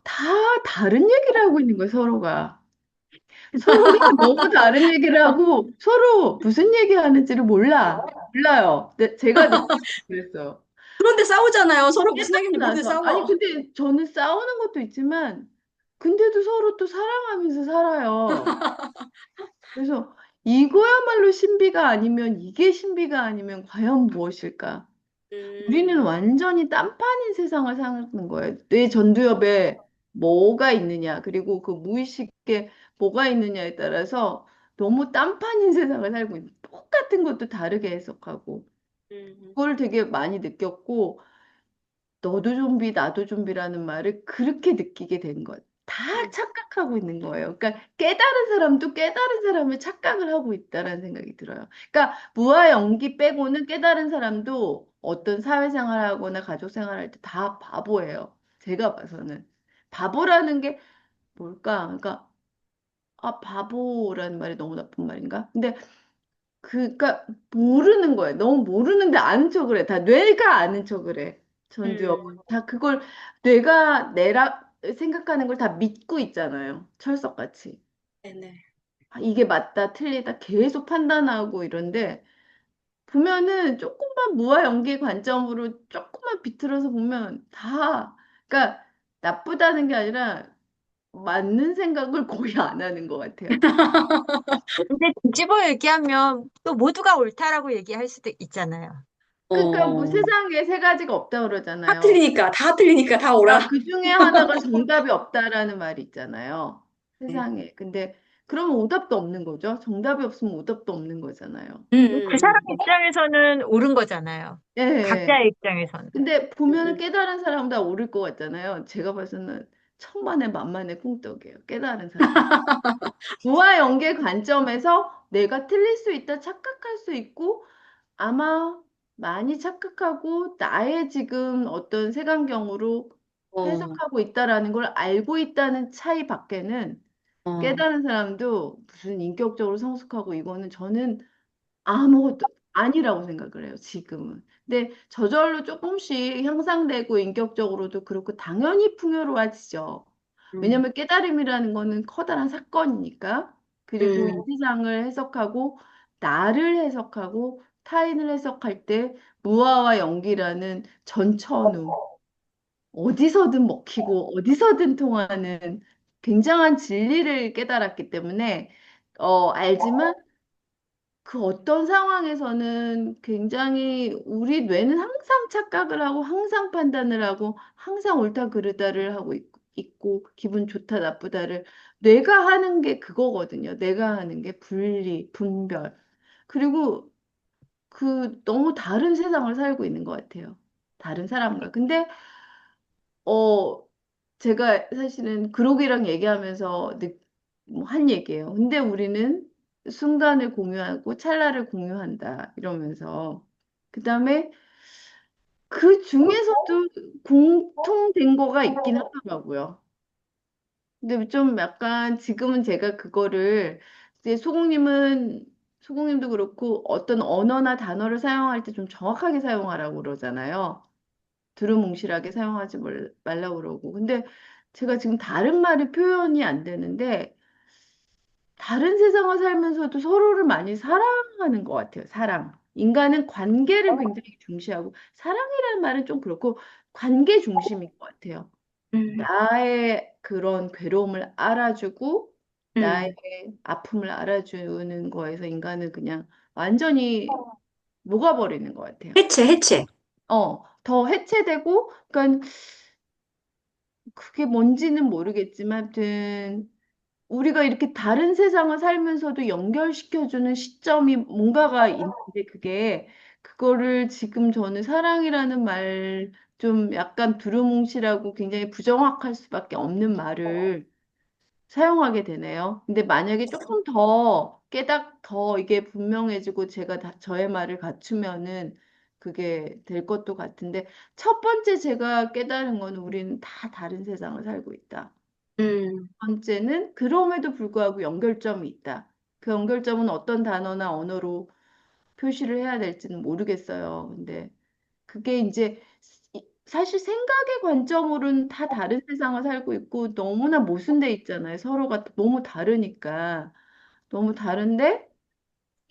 다 다른 얘기를 하고 있는 거예요, 서로가. 서로가 너무 다른 얘기를 하고 서로 무슨 얘기 하는지를 몰라요. 제가 느끼기 그랬어요. 그런데 싸우잖아요. 서로 무슨 깨닫고 얘기인지 모르는데 나서 아니 싸워. 근데 저는 싸우는 것도 있지만 근데도 서로 또 사랑하면서 살아요. 그래서 이거야말로 신비가 아니면 이게 신비가 아니면 과연 무엇일까? 우리는 음, 완전히 딴판인 세상을 사는 거예요. 뇌 전두엽에 뭐가 있느냐, 그리고 그 무의식에 뭐가 있느냐에 따라서 너무 딴판인 세상을 살고 있는, 똑같은 것도 다르게 해석하고, 음, 그걸 되게 많이 느꼈고, 너도 좀비, 나도 좀비라는 말을 그렇게 느끼게 된 것. 다 음, 착각하고 있는 거예요. 그러니까 깨달은 사람도 깨달은 사람을 착각을 하고 있다라는 생각이 들어요. 그러니까 무아 연기 빼고는 깨달은 사람도 어떤 사회생활하거나 가족생활할 때 다 바보예요. 제가 봐서는. 바보라는 게 뭘까? 그러니까 바보라는 말이 너무 나쁜 말인가? 근데 그니까 모르는 거예요. 너무 모르는데 아는 척을 해. 다 뇌가 아는 척을 해. 전두엽. 음, 다 그걸 뇌가 내라 생각하는 걸 다 믿고 있잖아요. 철석같이. 네네. 이게 맞다, 틀리다 계속 판단하고 이런데 보면은 조금만 무아 연기 관점으로 조금만 비틀어서 보면 다 그러니까 나쁘다는 게 아니라 맞는 생각을 거의 안 하는 것 같아요. 근데 뒤집어 얘기하면 또 모두가 옳다라고 얘기할 수도 있잖아요. 그러니까 뭐 어, 세상에 세 가지가 없다 다 그러잖아요. 틀리니까, 다 틀리니까 다 오라. 그 중에 하나가 정답이 없다라는 말이 있잖아요. 네. 세상에. 근데 그러면 오답도 없는 거죠. 정답이 없으면 오답도 없는 거잖아요. 그 사람 음. 입장에서는 옳은 거잖아요. 예. 예. 각자의 입장에서는. 근데 보면은 음. 깨달은 사람 다 옳을 것 같잖아요. 제가 봐서는 천만에 만만의 콩떡이에요. 깨달은 사람. 무와 연계 관점에서 내가 틀릴 수 있다 착각할 수 있고 아마 많이 착각하고 나의 지금 어떤 색안경으로 어, 해석하고 있다라는 걸 알고 있다는 차이 밖에는 어, 깨달은 사람도 무슨 인격적으로 성숙하고 이거는 저는 아무것도 아니라고 생각을 해요, 지금은. 근데 저절로 조금씩 향상되고 인격적으로도 그렇고 당연히 풍요로워지죠. 음, 왜냐면 깨달음이라는 거는 커다란 사건이니까. 그리고 이 음, 세상을 해석하고 나를 해석하고 타인을 해석할 때 무아와 영기라는 전천후 어디서든 먹히고 어디서든 통하는 굉장한 진리를 깨달았기 때문에 알지만 그 어떤 상황에서는 굉장히 우리 뇌는 항상 착각을 하고 항상 판단을 하고 항상 옳다 그르다를 하고 있고 기분 좋다 나쁘다를 뇌가 하는 게 그거거든요. 내가 하는 게 분리, 분별. 그리고 그 너무 다른 세상을 살고 있는 것 같아요. 다른 사람과. 근데 어 제가 사실은 그록이랑 얘기하면서 뭐한 얘기예요. 근데 우리는 순간을 공유하고 찰나를 공유한다 이러면서 그다음에 그 중에서도 공통된 거가 있긴 하더라고요. 근데 좀 약간 지금은 제가 그거를 이제 소공님도 그렇고 어떤 언어나 단어를 사용할 때 좀 정확하게 사용하라고 그러잖아요. 두루뭉실하게 사용하지 말라고 그러고. 근데 제가 지금 다른 말이 표현이 안 되는데 다른 세상을 살면서도 서로를 많이 사랑하는 것 같아요. 사랑. 인간은 관계를 굉장히 중시하고 사랑이라는 말은 좀 그렇고 관계 중심인 것 같아요. 음, 나의 그런 괴로움을 알아주고 나의 음. 아픔을 알아주는 거에서 인간은 그냥 완전히 녹아버리는 것 같아요. 해체, 해체. 더 해체되고, 그러니까 그게 뭔지는 모르겠지만, 아무튼 우리가 이렇게 다른 세상을 살면서도 연결시켜주는 시점이 뭔가가 있는데 그거를 지금 저는 사랑이라는 말 좀 약간 두루뭉실하고 굉장히 부정확할 수밖에 없는 말을 사용하게 되네요. 근데 만약에 조금 더 더 이게 분명해지고 제가 저의 말을 갖추면은 그게 될 것도 같은데 첫 번째 제가 깨달은 건 우리는 다 다른 세상을 살고 있다. 음, 번째는 그럼에도 불구하고 연결점이 있다. 그 연결점은 어떤 단어나 언어로 표시를 해야 될지는 모르겠어요. 근데 그게 이제 사실 생각의 관점으로는 다 다른 세상을 살고 있고 너무나 모순돼 있잖아요. 서로가 너무 다르니까. 너무 다른데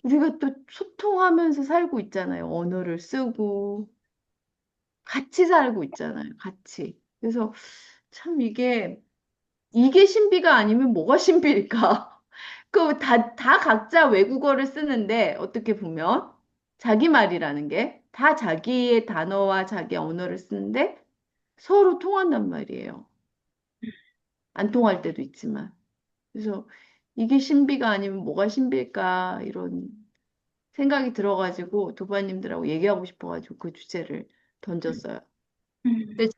우리가 또 소통하면서 살고 있잖아요. 언어를 쓰고 같이 살고 있잖아요. 같이. 그래서 참 이게 신비가 아니면 뭐가 신비일까? 다 각자 외국어를 쓰는데, 어떻게 보면, 자기 말이라는 게, 다 자기의 단어와 자기 언어를 쓰는데, 서로 통한단 말이에요. 안 통할 때도 있지만. 그래서 이게 신비가 아니면 뭐가 신비일까, 이런 생각이 들어가지고, 도바님들하고 얘기하고 싶어가지고 그 주제를 던졌어요. 음, 근데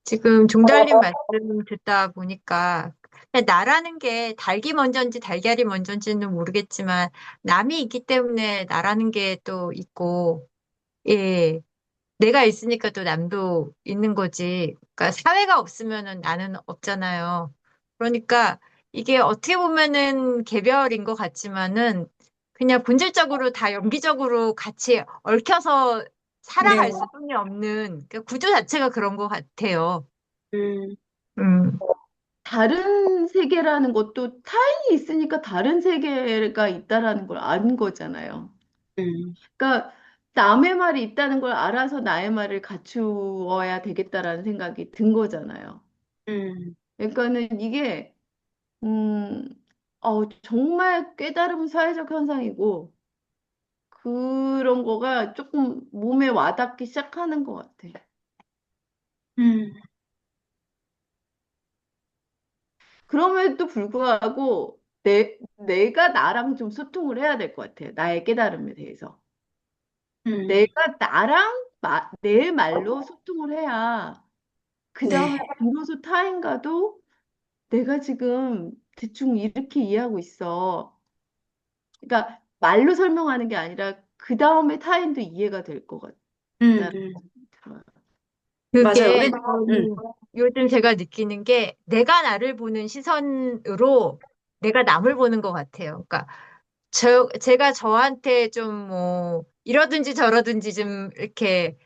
지금 종달님 말씀 듣다 보니까 그냥 나라는 게 닭이 먼저인지 달걀이 먼저인지는 모르겠지만 남이 있기 때문에 나라는 게 또 있고, 예. 내가 있으니까 또 남도 있는 거지. 그러니까 사회가 없으면은 나는 없잖아요. 그러니까 이게 어떻게 보면은 개별인 것 같지만은 그냥 본질적으로 다 연기적으로 같이 얽혀서 네. 살아갈 수뿐이 없는 그 구조 자체가 그런 것 같아요. 음, 음, 다른 세계라는 것도 타인이 있으니까 다른 세계가 있다라는 걸 아는 거잖아요. 음, 그러니까 남의 말이 있다는 걸 알아서 나의 말을 갖추어야 되겠다라는 생각이 든 거잖아요. 음, 그러니까는 이게 음, 정말 깨달은 사회적 현상이고 그런 거가 조금 몸에 와닿기 시작하는 것 같아. 음, 그럼에도 불구하고 내가 나랑 좀 소통을 해야 될 것 같아. 나의 깨달음에 대해서. 음. 내가 내 말로 소통을 해야 그 네. 다음에 비로소 타인과도 내가 지금 대충 이렇게 이해하고 있어. 그러니까 말로 설명하는 게 아니라 그 다음에 타인도 이해가 될 것 음, 같다는 음. 생각이 들어요. 맞아요. 그게 음, 요즘 제가 느끼는 게 내가 나를 보는 시선으로 내가 남을 보는 것 같아요. 그러니까 제가 저한테 좀 뭐 이러든지 저러든지 좀 이렇게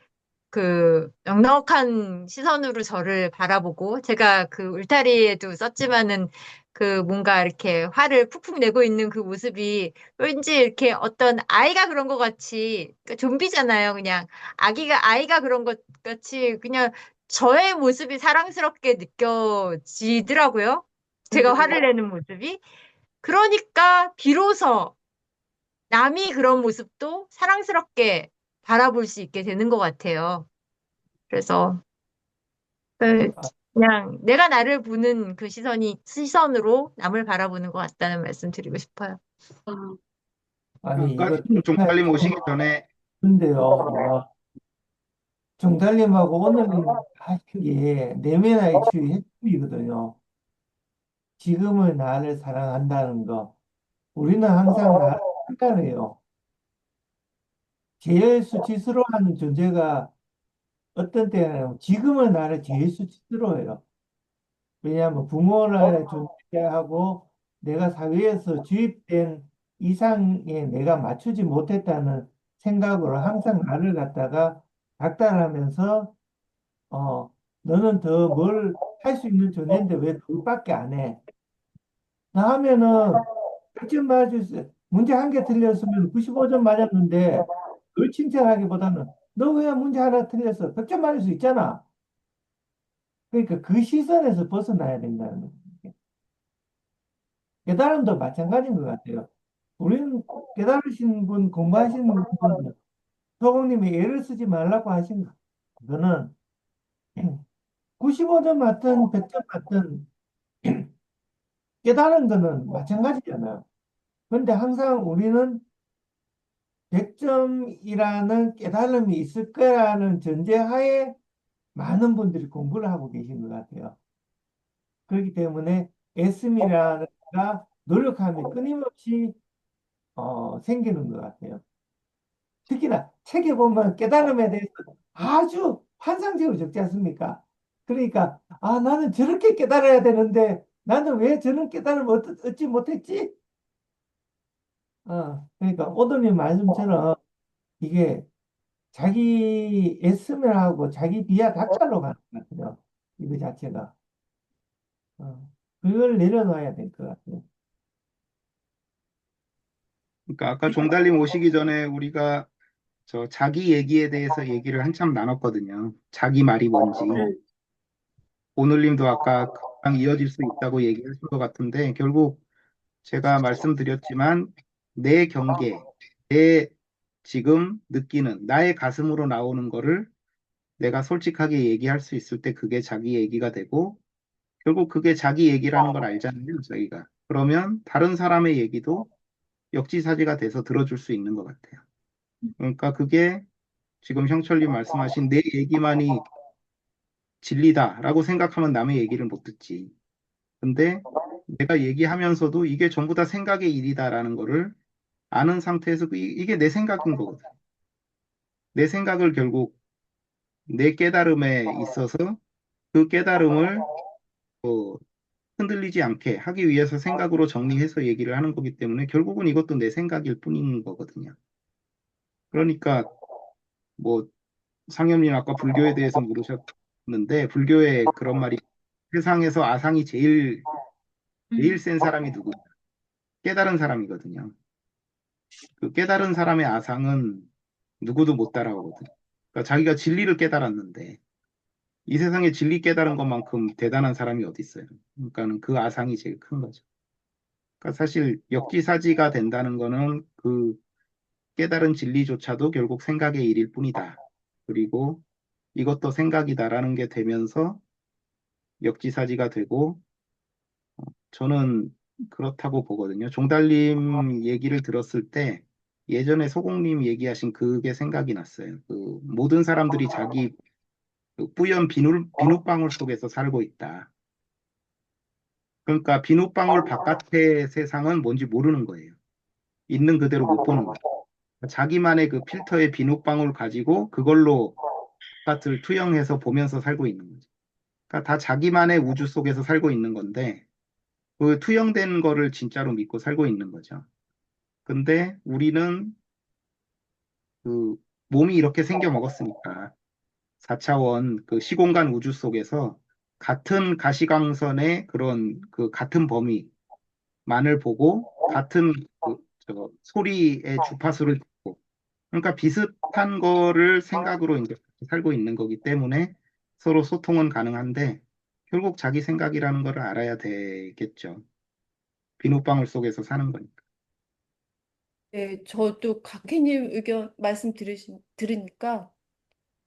그 넉넉한 시선으로 저를 바라보고 제가 그 울타리에도 썼지만은 그 뭔가 이렇게 화를 푹푹 내고 있는 그 모습이 왠지 이렇게 어떤 아이가 그런 것 같이 그러니까 좀비잖아요. 그냥 아이가 그런 것 같이 그냥 저의 모습이 사랑스럽게 느껴지더라고요. 제가 음, 화를 내는 모습이. 그러니까 비로소 남이 그런 모습도 사랑스럽게 바라볼 수 있게 되는 것 같아요. 그래서 그 아, 그냥 내가 나를 보는 그 시선으로 남을 바라보는 것 같다는 말씀 드리고 싶어요. 아, 아니, 아까 이거 종달님 오시기 전에 근데요, 이거 정달님하고 오늘님 하신 게 내면 IQ의 핵심이거든요. 지금의 나를 사랑한다는 거. 우리는 항상 나를 판단해요. 제일 수치스러워하는 존재가 어떤 때는 지금의 나를 제일 수치스러워해요. 왜냐하면 부모를 존재하고 내가 사회에서 주입된 이상에 내가 맞추지 못했다는 생각으로 항상 나를 갖다가 닥달하면서 너는 더 뭘 할 수 있는 존재인데 왜 그것밖에 안 해? 나 하면은 100점 맞을 문제 한 개 틀렸으면 95점 맞았는데 그걸 칭찬하기보다는 너 왜 문제 하나 틀렸어? 100점 맞을 수 있잖아. 그러니까 그 시선에서 벗어나야 된다는 거예요. 깨달음도 마찬가지인 것 같아요. 우리는 깨달으신 분, 공부하시는 분, 소공님이 예를 쓰지 말라고 하신 거는 95점 맞든 100점 맞든 깨달은 거는 마찬가지잖아요. 그런데 항상 우리는 100점이라는 깨달음이 있을 거라는 전제하에 많은 분들이 공부를 하고 계신 것 같아요. 그렇기 때문에 애씀이라는 가 노력함이 끊임없이 생기는 것 같아요. 특히나 책에 보면 깨달음에 대해서 아주 환상적으로 적지 않습니까? 그러니까 나는 저렇게 깨달아야 되는데 나는 왜 저런 깨달음을 얻지 못했지? 그러니까 오더님 말씀처럼 이게 자기 애쓰면 하고 자기 비하 닥달로 가는 것 같아요. 이거 자체가. 그걸 내려놔야 될 것 같아요. 그러니까 아까 종달님 오시기 전에 우리가 저 자기 얘기에 대해서 얘기를 한참 나눴거든요. 자기 말이 뭔지. 음, 오늘님도 아까 그랑 이어질 수 있다고 얘기하신 것 같은데 결국 제가 말씀드렸지만 내 경계, 내 지금 느끼는 나의 가슴으로 나오는 거를 내가 솔직하게 얘기할 수 있을 때 그게 자기 얘기가 되고 결국 그게 자기 얘기라는 걸 알잖아요, 자기가. 그러면 다른 사람의 얘기도 역지사지가 돼서 들어줄 수 있는 것 같아요. 그러니까 그게 지금 형철님 말씀하신 내 얘기만이 진리다라고 생각하면 남의 얘기를 못 듣지. 근데 내가 얘기하면서도 이게 전부 다 생각의 일이다라는 거를 아는 상태에서 이게 내 생각인 거거든. 내 생각을 결국 내 깨달음에 있어서 그 깨달음을 어, 흔들리지 않게 하기 위해서 생각으로 정리해서 얘기를 하는 거기 때문에 결국은 이것도 내 생각일 뿐인 거거든요. 그러니까 뭐 상현님 아까 불교에 대해서 물으셨는데 불교에 그런 말이 세상에서 아상이 제일 음. 센 사람이 누구냐? 깨달은 사람이거든요. 그 깨달은 사람의 아상은 누구도 못 따라오거든. 그러니까 자기가 진리를 깨달았는데 이 세상에 진리 깨달은 것만큼 대단한 사람이 어디 있어요? 그러니까는 그 아상이 제일 큰 거죠. 그러니까 사실 역지사지가 된다는 거는 그 깨달은 진리조차도 결국 생각의 일일 뿐이다. 그리고 이것도 생각이다라는 게 되면서 역지사지가 되고 저는 그렇다고 보거든요. 종달님 얘기를 들었을 때 예전에 소공님 얘기하신 그게 생각이 났어요. 그 모든 사람들이 자기 그 뿌연 비눗방울 속에서 살고 있다. 그러니까 비눗방울 바깥의 세상은 뭔지 모르는 거예요. 있는 그대로 못 보는 거죠. 자기만의 그 필터의 비눗방울 가지고 그걸로 바깥을 투영해서 보면서 살고 있는 거죠. 그러니까 다 자기만의 우주 속에서 살고 있는 건데 그 투영된 거를 진짜로 믿고 살고 있는 거죠. 근데 우리는 그 몸이 이렇게 생겨 먹었으니까 4차원 그 시공간 우주 속에서 같은 가시광선의 그런 그 같은 범위만을 보고 같은 저 소리의 주파수를 듣고 그러니까 비슷한 거를 생각으로 이제 살고 있는 거기 때문에 서로 소통은 가능한데 결국 자기 생각이라는 거를 알아야 되겠죠. 비눗방울 속에서 사는 거니까. 네, 저도 각희님 의견 들으니까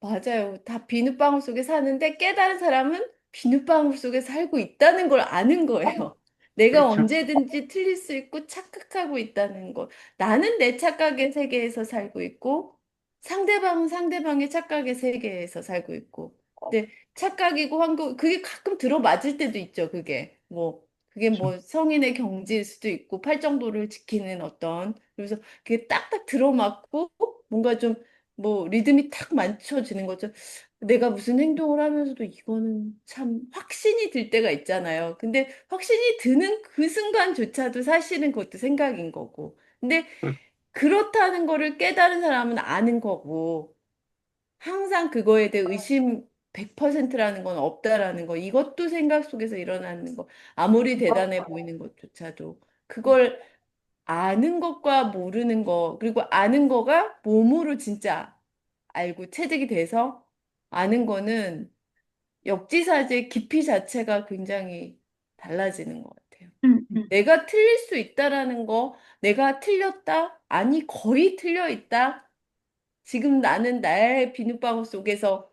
맞아요. 다 비눗방울 속에 사는데 깨달은 사람은 비눗방울 속에 살고 있다는 걸 아는 거예요. 내가 그렇죠. 언제든지 틀릴 수 있고 착각하고 있다는 거. 나는 내 착각의 세계에서 살고 있고 상대방은 상대방의 착각의 세계에서 살고 있고. 근데 착각이고 한 거 그게 가끔 들어맞을 때도 있죠. 그게 뭐 성인의 경지일 수도 있고 팔정도를 지키는 어떤 그래서 그게 딱딱 들어맞고 뭔가 좀 뭐 리듬이 탁 맞춰지는 거죠. 내가 무슨 행동을 하면서도 이거는 참 확신이 들 때가 있잖아요. 근데 확신이 드는 그 순간조차도 사실은 그것도 생각인 거고. 근데 그렇다는 거를 깨달은 사람은 아는 거고, 항상 그거에 대해 의심 100%라는 건 없다라는 거. 이것도 생각 속에서 일어나는 거. 아무리 대단해 보이는 것조차도. 그걸 아는 것과 모르는 거, 그리고 아는 거가 몸으로 진짜 알고 체득이 돼서 아는 거는 역지사지의 깊이 자체가 굉장히 달라지는 것 같아요. 음, 음, 내가 틀릴 수 있다라는 거, 내가 틀렸다? 아니, 거의 틀려 있다? 지금 나는 나의 비눗방울 속에서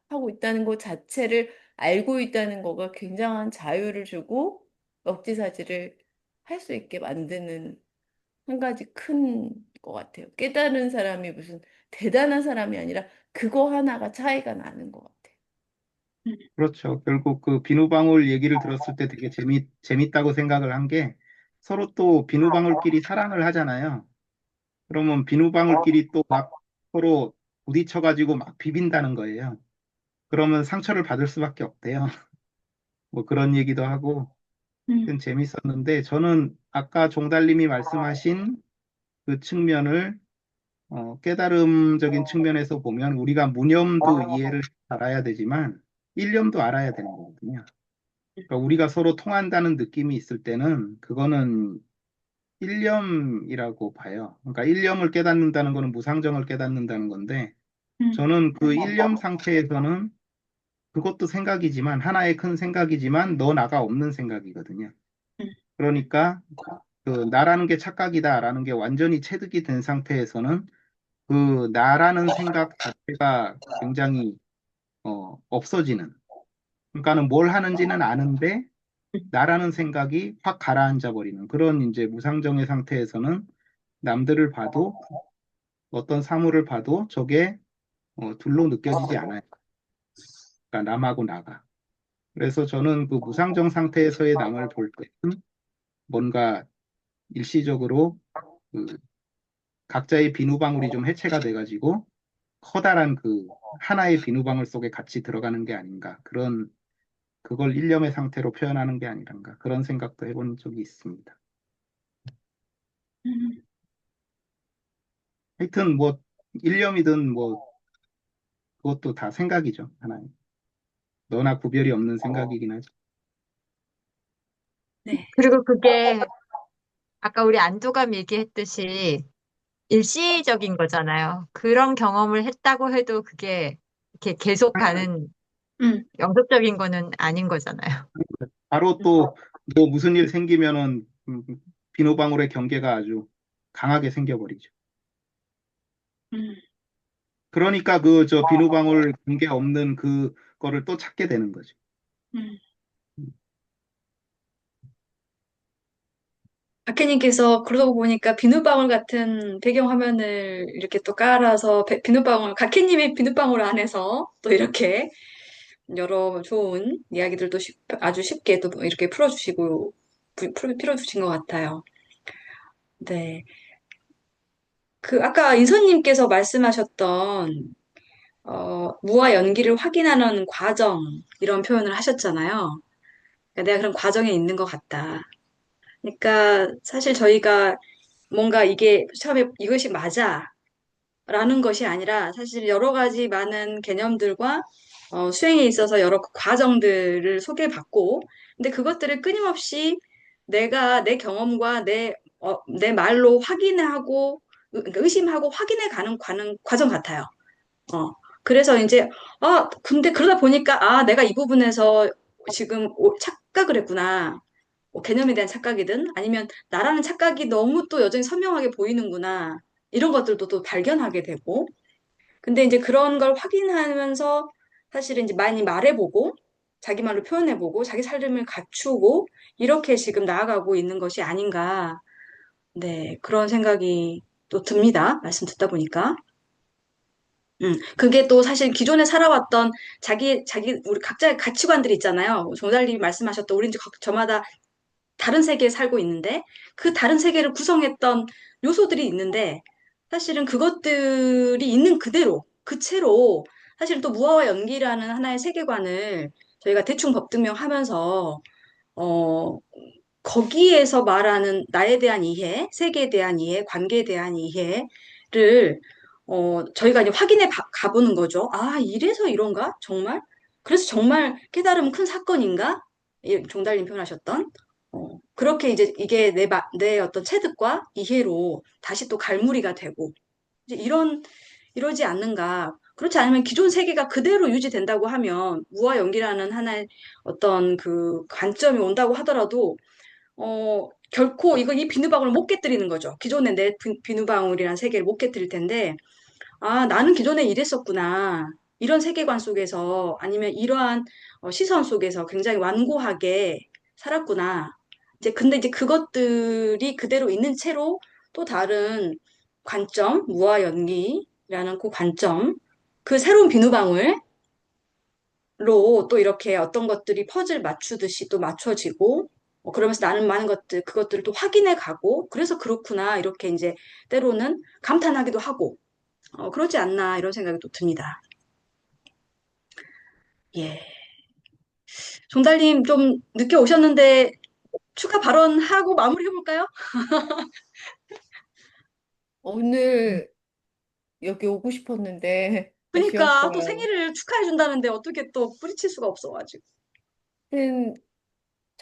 하고 있다는 것 자체를 알고 있다는 거가 굉장한 자유를 주고 역지사지를 할 수 있게 만드는 한 가지 큰 것 같아요. 깨달은 사람이 무슨 대단한 사람이 아니라 그거 하나가 차이가 나는 것 같아요. 그렇죠. 결국 그 비누방울 얘기를 들었을 때 되게 재밌다고 생각을 한 게 서로 또 비누방울끼리 사랑을 하잖아요. 그러면 비누방울끼리 또 막 서로 부딪혀가지고 막 비빈다는 거예요. 그러면 상처를 받을 수밖에 없대요. 뭐 그런 얘기도 하고 음, 그건 재밌었는데 저는 아까 종달님이 말씀하신 그 측면을 깨달음적인 측면에서 보면 우리가 무념도 이해를 알아야 되지만 일념도 알아야 되는 거거든요. 그러니까 우리가 서로 통한다는 느낌이 있을 때는 그거는 일념이라고 봐요. 그러니까 일념을 깨닫는다는 거는 무상정을 깨닫는다는 건데 음, 저는 그 일념 상태에서는 그것도 생각이지만 하나의 큰 생각이지만 너 나가 없는 생각이거든요. 음, 그러니까 그 나라는 게 착각이다라는 게 완전히 체득이 된 상태에서는 그 나라는 생각 자체가 굉장히 없어지는. 그러니까는 뭘 하는지는 아는데 나라는 생각이 확 가라앉아 버리는 그런 이제 무상정의 상태에서는 남들을 봐도 어떤 사물을 봐도 저게 둘로 느껴지지 않아요. 그러니까 남하고 나가. 그래서 저는 그 무상정 상태에서의 남을 볼 때는 뭔가 일시적으로 그 각자의 비누방울이 좀 해체가 돼가지고 커다란 그 하나의 비누방울 속에 같이 들어가는 게 아닌가. 그걸 일념의 상태로 표현하는 게 아니란가. 그런 생각도 해본 적이 있습니다. 음. 하여튼 뭐 일념이든 뭐 그것도 다 생각이죠. 하나의. 너나 구별이 없는 생각이긴 하죠. 네. 그리고 그게 아까 우리 안도감 얘기했듯이 일시적인 거잖아요. 그런 경험을 했다고 해도 그게 이렇게 계속 가는 음, 영속적인 거는 아닌 거잖아요. 바로 또 뭐 무슨 일 생기면은 비누방울의 경계가 아주 강하게 생겨버리죠. 음, 그러니까 그 저 비누방울 경계 없는 그거를 또 찾게 되는 거죠. 음. 아케님께서 그러고 보니까 비눗방울 같은 배경화면을 이렇게 또 깔아서 비눗방울, 가케님의 비눗방울 안에서 또 이렇게 여러 좋은 이야기들도 아주 쉽게 또 이렇게 풀어주시고, 풀어주신 것 같아요. 네. 그 아까 인선님께서 말씀하셨던 무와 연기를 확인하는 과정 이런 표현을 하셨잖아요. 그러니까 내가 그런 과정에 있는 것 같다. 그러니까 사실 저희가 뭔가 이게 처음에 이것이 맞아 라는 것이 아니라 사실 여러 가지 많은 개념들과 수행에 있어서 여러 그 과정들을 소개받고 근데 그것들을 끊임없이 내가 내 경험과 내 말로 확인하고 그러니까 의심하고 확인해 가는 과정 같아요. 어. 그래서 이제 근데 그러다 보니까 내가 이 부분에서 지금 착각을 했구나. 개념에 대한 착각이든 아니면 나라는 착각이 너무 또 여전히 선명하게 보이는구나. 이런 것들도 또 발견하게 되고 근데 이제 그런 걸 확인하면서 사실은 이제 많이 말해보고 자기 말로 표현해보고 자기 삶을 갖추고 이렇게 지금 나아가고 있는 것이 아닌가. 네, 그런 생각이 또 듭니다. 말씀 듣다 보니까. 그게 또 사실 기존에 살아왔던 우리 각자의 가치관들이 있잖아요. 종달님이 말씀하셨던 우리 이제 저마다 다른 세계에 살고 있는데 그 다른 세계를 구성했던 요소들이 있는데 사실은 그것들이 있는 그대로 그 채로 사실 또 무아와 연기라는 하나의 세계관을 저희가 대충 법등명하면서 어 거기에서 말하는 나에 대한 이해, 세계에 대한 이해, 관계에 대한 이해를 저희가 이제 가보는 거죠. 아, 이래서 이런가? 정말? 그래서 정말 깨달으면 큰 사건인가? 종달님 표현하셨던. 그렇게 이제 이게 내 어떤 체득과 이해로 다시 또 갈무리가 되고, 이제 이러지 않는가. 그렇지 않으면 기존 세계가 그대로 유지된다고 하면, 무와 연기라는 하나의 어떤 그 관점이 온다고 하더라도, 결코 이 비누방울을 못 깨뜨리는 거죠. 기존의 내 비누방울이라는 세계를 못 깨뜨릴 텐데, 나는 기존에 이랬었구나. 이런 세계관 속에서 아니면 이러한 시선 속에서 굉장히 완고하게 살았구나. 근데 이제 그것들이 그대로 있는 채로 또 다른 관점, 무아 연기라는 그 관점, 그 새로운 비누방울로 또 이렇게 어떤 것들이 퍼즐 맞추듯이 또 맞춰지고, 그러면서 나는 많은 그것들을 또 확인해 가고, 그래서 그렇구나. 이렇게 이제 때로는 감탄하기도 하고, 그러지 않나 이런 생각이 또 듭니다. 예. 종달님 좀 늦게 오셨는데 추가 발언하고 마무리해볼까요? 오늘 여기 오고 싶었는데 그러니까 또 아쉬웠어요. 생일을 축하해준다는데 어떻게 또 뿌리칠 수가 없어가지고. 하여튼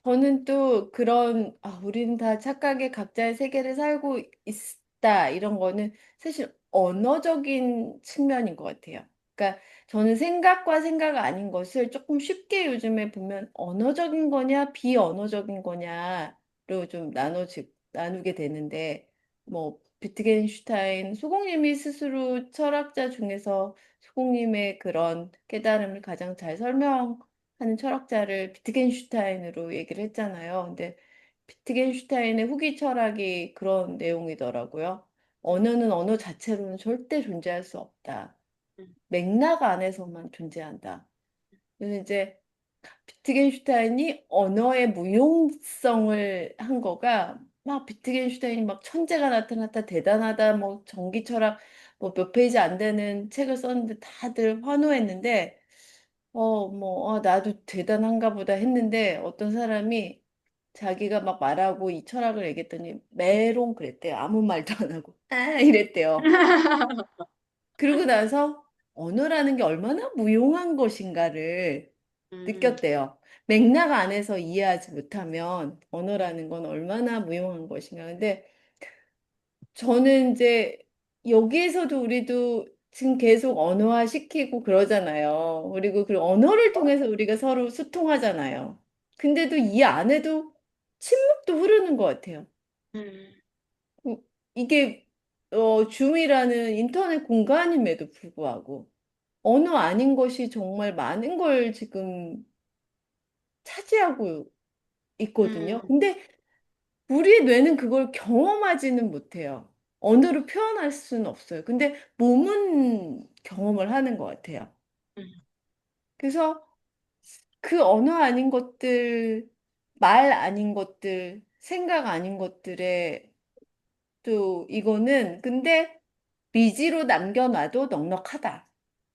저는 또 그런, 우리는 다 착각의 각자의 세계를 살고 있다, 이런 거는 사실 언어적인 측면인 것 같아요. 그러니까 저는 생각과 생각 아닌 것을 조금 쉽게 요즘에 보면 언어적인 거냐, 비언어적인 거냐로 좀 나누게 되는데, 뭐, 비트겐슈타인, 소공님이 스스로 철학자 중에서 소공님의 그런 깨달음을 가장 잘 하는 철학자를 비트겐슈타인으로 얘기를 했잖아요. 근데 비트겐슈타인의 후기 철학이 그런 내용이더라고요. 언어는 언어 자체로는 절대 존재할 수 없다. 음, 맥락 안에서만 존재한다. 그래서 이제 비트겐슈타인이 언어의 무용성을 한 거가 막 비트겐슈타인이 막 천재가 나타났다, 대단하다, 뭐 전기 철학 뭐 몇 페이지 안 되는 책을 썼는데 다들 환호했는데 나도 대단한가 보다 했는데 어떤 사람이 자기가 막 말하고 이 철학을 얘기했더니 메롱 그랬대요. 아무 말도 안 하고. 이랬대요. 그러고 나서 언어라는 게 얼마나 무용한 것인가를 음, 느꼈대요. 맥락 안에서 이해하지 못하면 언어라는 건 얼마나 무용한 것인가. 근데 저는 이제 여기에서도 우리도 지금 계속 언어화 시키고 그러잖아요. 그리고 그 언어를 통해서 우리가 서로 소통하잖아요. 근데도 이 안에도 침묵도 흐르는 것 같아요. 음, 음, 이게 줌이라는 인터넷 공간임에도 불구하고 언어 아닌 것이 정말 많은 걸 지금 차지하고 있거든요. 음, 근데 우리의 뇌는 그걸 경험하지는 못해요. 언어로 표현할 수는 없어요. 근데 몸은 경험을 하는 것 같아요. 음, 그래서 그 언어 아닌 것들, 말 아닌 것들, 생각 아닌 것들에 또 이거는 근데 미지로 남겨놔도 넉넉하다.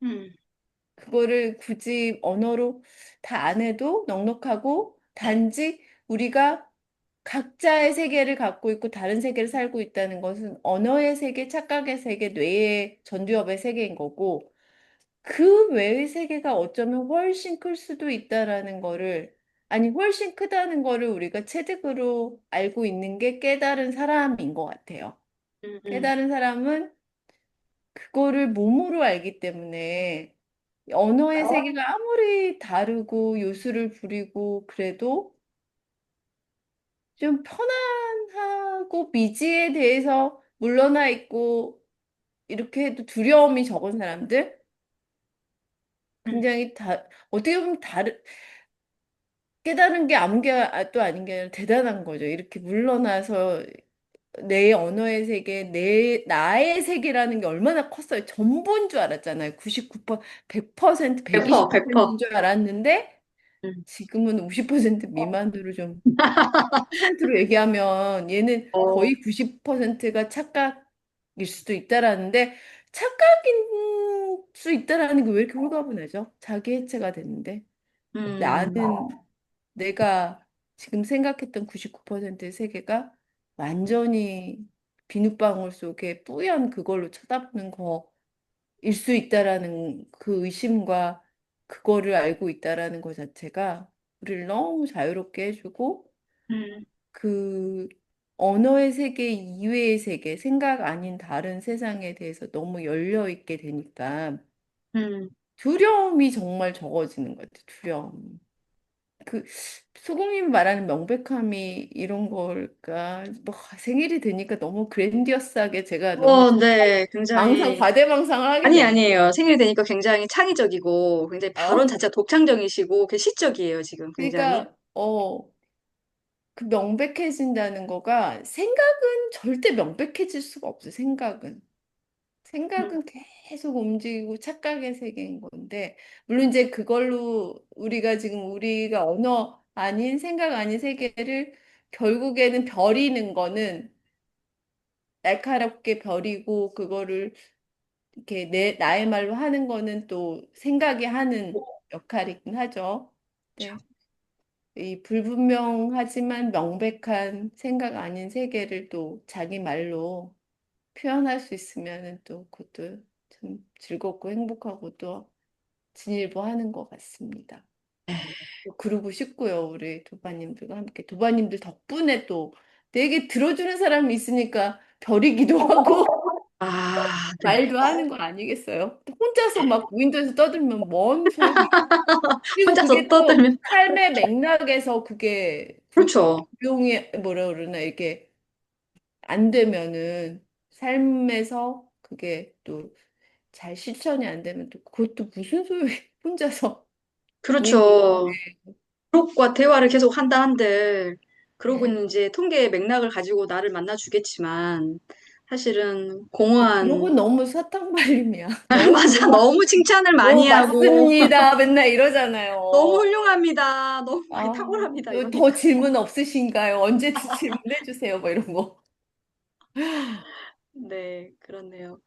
음, 그거를 굳이 언어로 다 안 해도 넉넉하고 단지 우리가 각자의 세계를 갖고 있고 다른 세계를 살고 있다는 것은 언어의 세계, 착각의 세계, 뇌의 전두엽의 세계인 거고 그 외의 세계가 어쩌면 훨씬 클 수도 있다라는 거를 아니 훨씬 크다는 거를 우리가 체득으로 알고 있는 게 깨달은 사람인 것 같아요. 음, 음, 깨달은 사람은 그거를 몸으로 알기 때문에 언어의 세계가 아무리 다르고 요술을 부리고 그래도 좀 편안하고 미지에 대해서 물러나 있고 이렇게 해도 두려움이 적은 사람들 음, 굉장히 어떻게 보면 깨달은 게 아무 게 또 아닌 게 아니라 대단한 거죠. 이렇게 물러나서 내 언어의 세계, 나의 세계라는 게 얼마나 컸어요. 전부인 줄 알았잖아요. 99%, 100%, 120%인 100%. 줄 알았는데 음. 지금은 50% 미만으로 좀 퍼센트로 얘기하면 얘는 어, 거의 90%가 착각일 수도 있다라는데 착각일 수 있다라는 게 왜 이렇게 홀가분하죠? 자기 해체가 됐는데 음, 나는 내가 지금 생각했던 99%의 세계가 완전히 비눗방울 속에 뿌연 그걸로 쳐다보는 거일 수 있다라는 그 의심과 그거를 알고 있다라는 것 자체가 우리를 너무 자유롭게 해주고 음, 그 언어의 세계 이외의 세계, 생각 아닌 다른 세상에 대해서 너무 열려 있게 되니까 음. 두려움이 정말 적어지는 것 같아요. 두려움. 그 소공님 말하는 명백함이 이런 걸까? 뭐 생일이 되니까 너무 그랜디어스하게 제가 너무 네, 굉장히. 과대망상을 하게 아니, 되는. 아니에요. 생일이 되니까 굉장히 창의적이고, 굉장히 발언 어? 자체가 독창적이시고, 시적이에요, 지금 굉장히. 그러니까 그 명백해진다는 거가 생각은 절대 명백해질 수가 없어. 생각은. 음, 생각은 계속 움직이고 착각의 세계인 건데, 물론 이제 그걸로 우리가 언어 아닌 생각 아닌 세계를 결국에는 버리는 거는 날카롭게 버리고 그거를 이렇게 나의 말로 하는 거는 또 생각이 하는 역할이긴 하죠. 네. 이 불분명하지만 명백한 생각 아닌 세계를 또 자기 말로 표현할 수 있으면은 또 그것도 참 즐겁고 행복하고 또 진일보하는 것 같습니다. 또 그러고 싶고요. 우리 도바님들과 함께 도바님들 덕분에 또 되게 들어주는 사람이 있으니까 별이기도 하고 아, 네. 말도 하는 거 아니겠어요? 또 혼자서 막 윈도에서 떠들면 뭔 소용이. 그리고 혼자서 그게 또 떠들면. 삶의 맥락에서 그게 그렇죠. 적용이 뭐라 그러나 이렇게 안 되면은 삶에서 그게 또 잘 실천이 안 되면 또 그것도 무슨 소용이 혼자서 그렇죠. 그룹과 대화를 계속 한다 한들, 네. 그러고는 이제 통계의 맥락을 가지고 나를 만나주겠지만, 사실은 그러고 공허한, 너무 사탕발림이야. 너무 맞아. 너무 칭찬을 너무 많이 하고, 맞습니다. 맨날 너무 이러잖아요. 훌륭합니다. 너무 아, 탁월합니다. 더 이러니까. 질문 없으신가요? 언제든 질문해 주세요. 뭐 이런 거. 네, 그렇네요.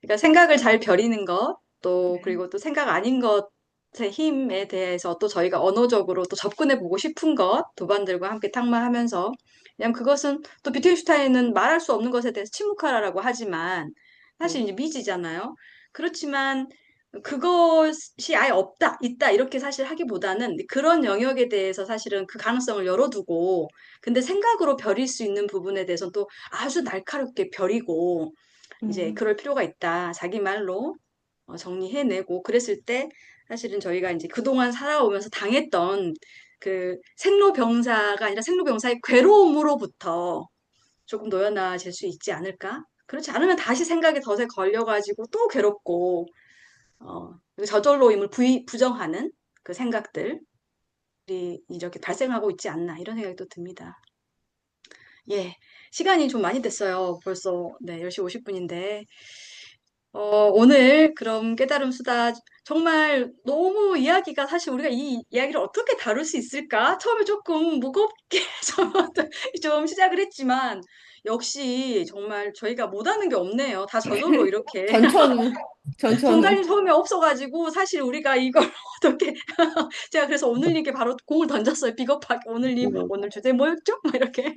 그러니까 생각을 잘 벼리는 것, 또, 네. 그리고 또 생각 아닌 것의 힘에 대해서 또 저희가 언어적으로 또 접근해 보고 싶은 것, 도반들과 함께 탁마하면서, 왜냐면 그것은 또 비트겐슈타인은 말할 수 없는 것에 대해서 침묵하라라고 하지만, 사실 네. 이제 미지잖아요. 그렇지만, 그것이 아예 없다, 있다, 이렇게 사실 하기보다는 그런 영역에 대해서 사실은 그 가능성을 열어두고, 근데 생각으로 벼릴 수 있는 부분에 대해서는 또 아주 날카롭게 벼리고, 이제 음, 그럴 필요가 있다. 자기 말로 정리해내고 그랬을 때 사실은 저희가 이제 그동안 살아오면서 당했던 그 생로병사가 아니라 생로병사의 괴로움으로부터 조금 놓여나질 수 있지 않을까? 그렇지 않으면 다시 생각에 덫에 걸려가지고 또 괴롭고 저절로임을 부정하는 그 생각들이 이렇게 발생하고 있지 않나 이런 생각이 또 듭니다. 예, 시간이 좀 많이 됐어요. 벌써 네, 10시 50분인데 오늘 그럼 깨달음 수다 정말 너무 이야기가 사실 우리가 이 이야기를 어떻게 다룰 수 있을까? 처음에 조금 무겁게 좀 시작을 했지만 역시 정말 저희가 못하는 게 없네요. 다 저절로 이렇게 전천후, 전천후. 전달이 처음에 없어가지고 사실 우리가 이걸 어떻게 제가 그래서 오늘님께 바로 공을 던졌어요. 비겁하게 오늘님 음, 오늘 주제 뭐였죠? 막 이렇게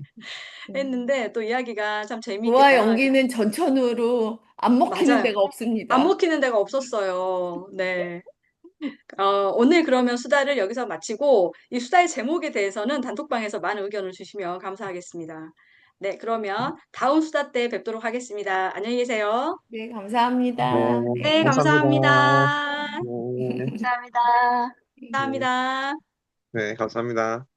했는데 또 이야기가 참 부와 재미있겠다. 연기는 전천후로 안 먹히는 맞아요. 데가 안 없습니다. 먹히는 데가 없었어요. 네. 오늘 그러면 수다를 여기서 마치고 이 수다의 제목에 대해서는 단톡방에서 많은 의견을 주시면 감사하겠습니다. 네, 그러면 다음 수다 때 뵙도록 하겠습니다. 안녕히 계세요. 네, 네, 감사합니다. 네, 네. 감사합니다. 감사합니다. 네, 감사합니다. 네, 감사합니다. 네, 감사합니다.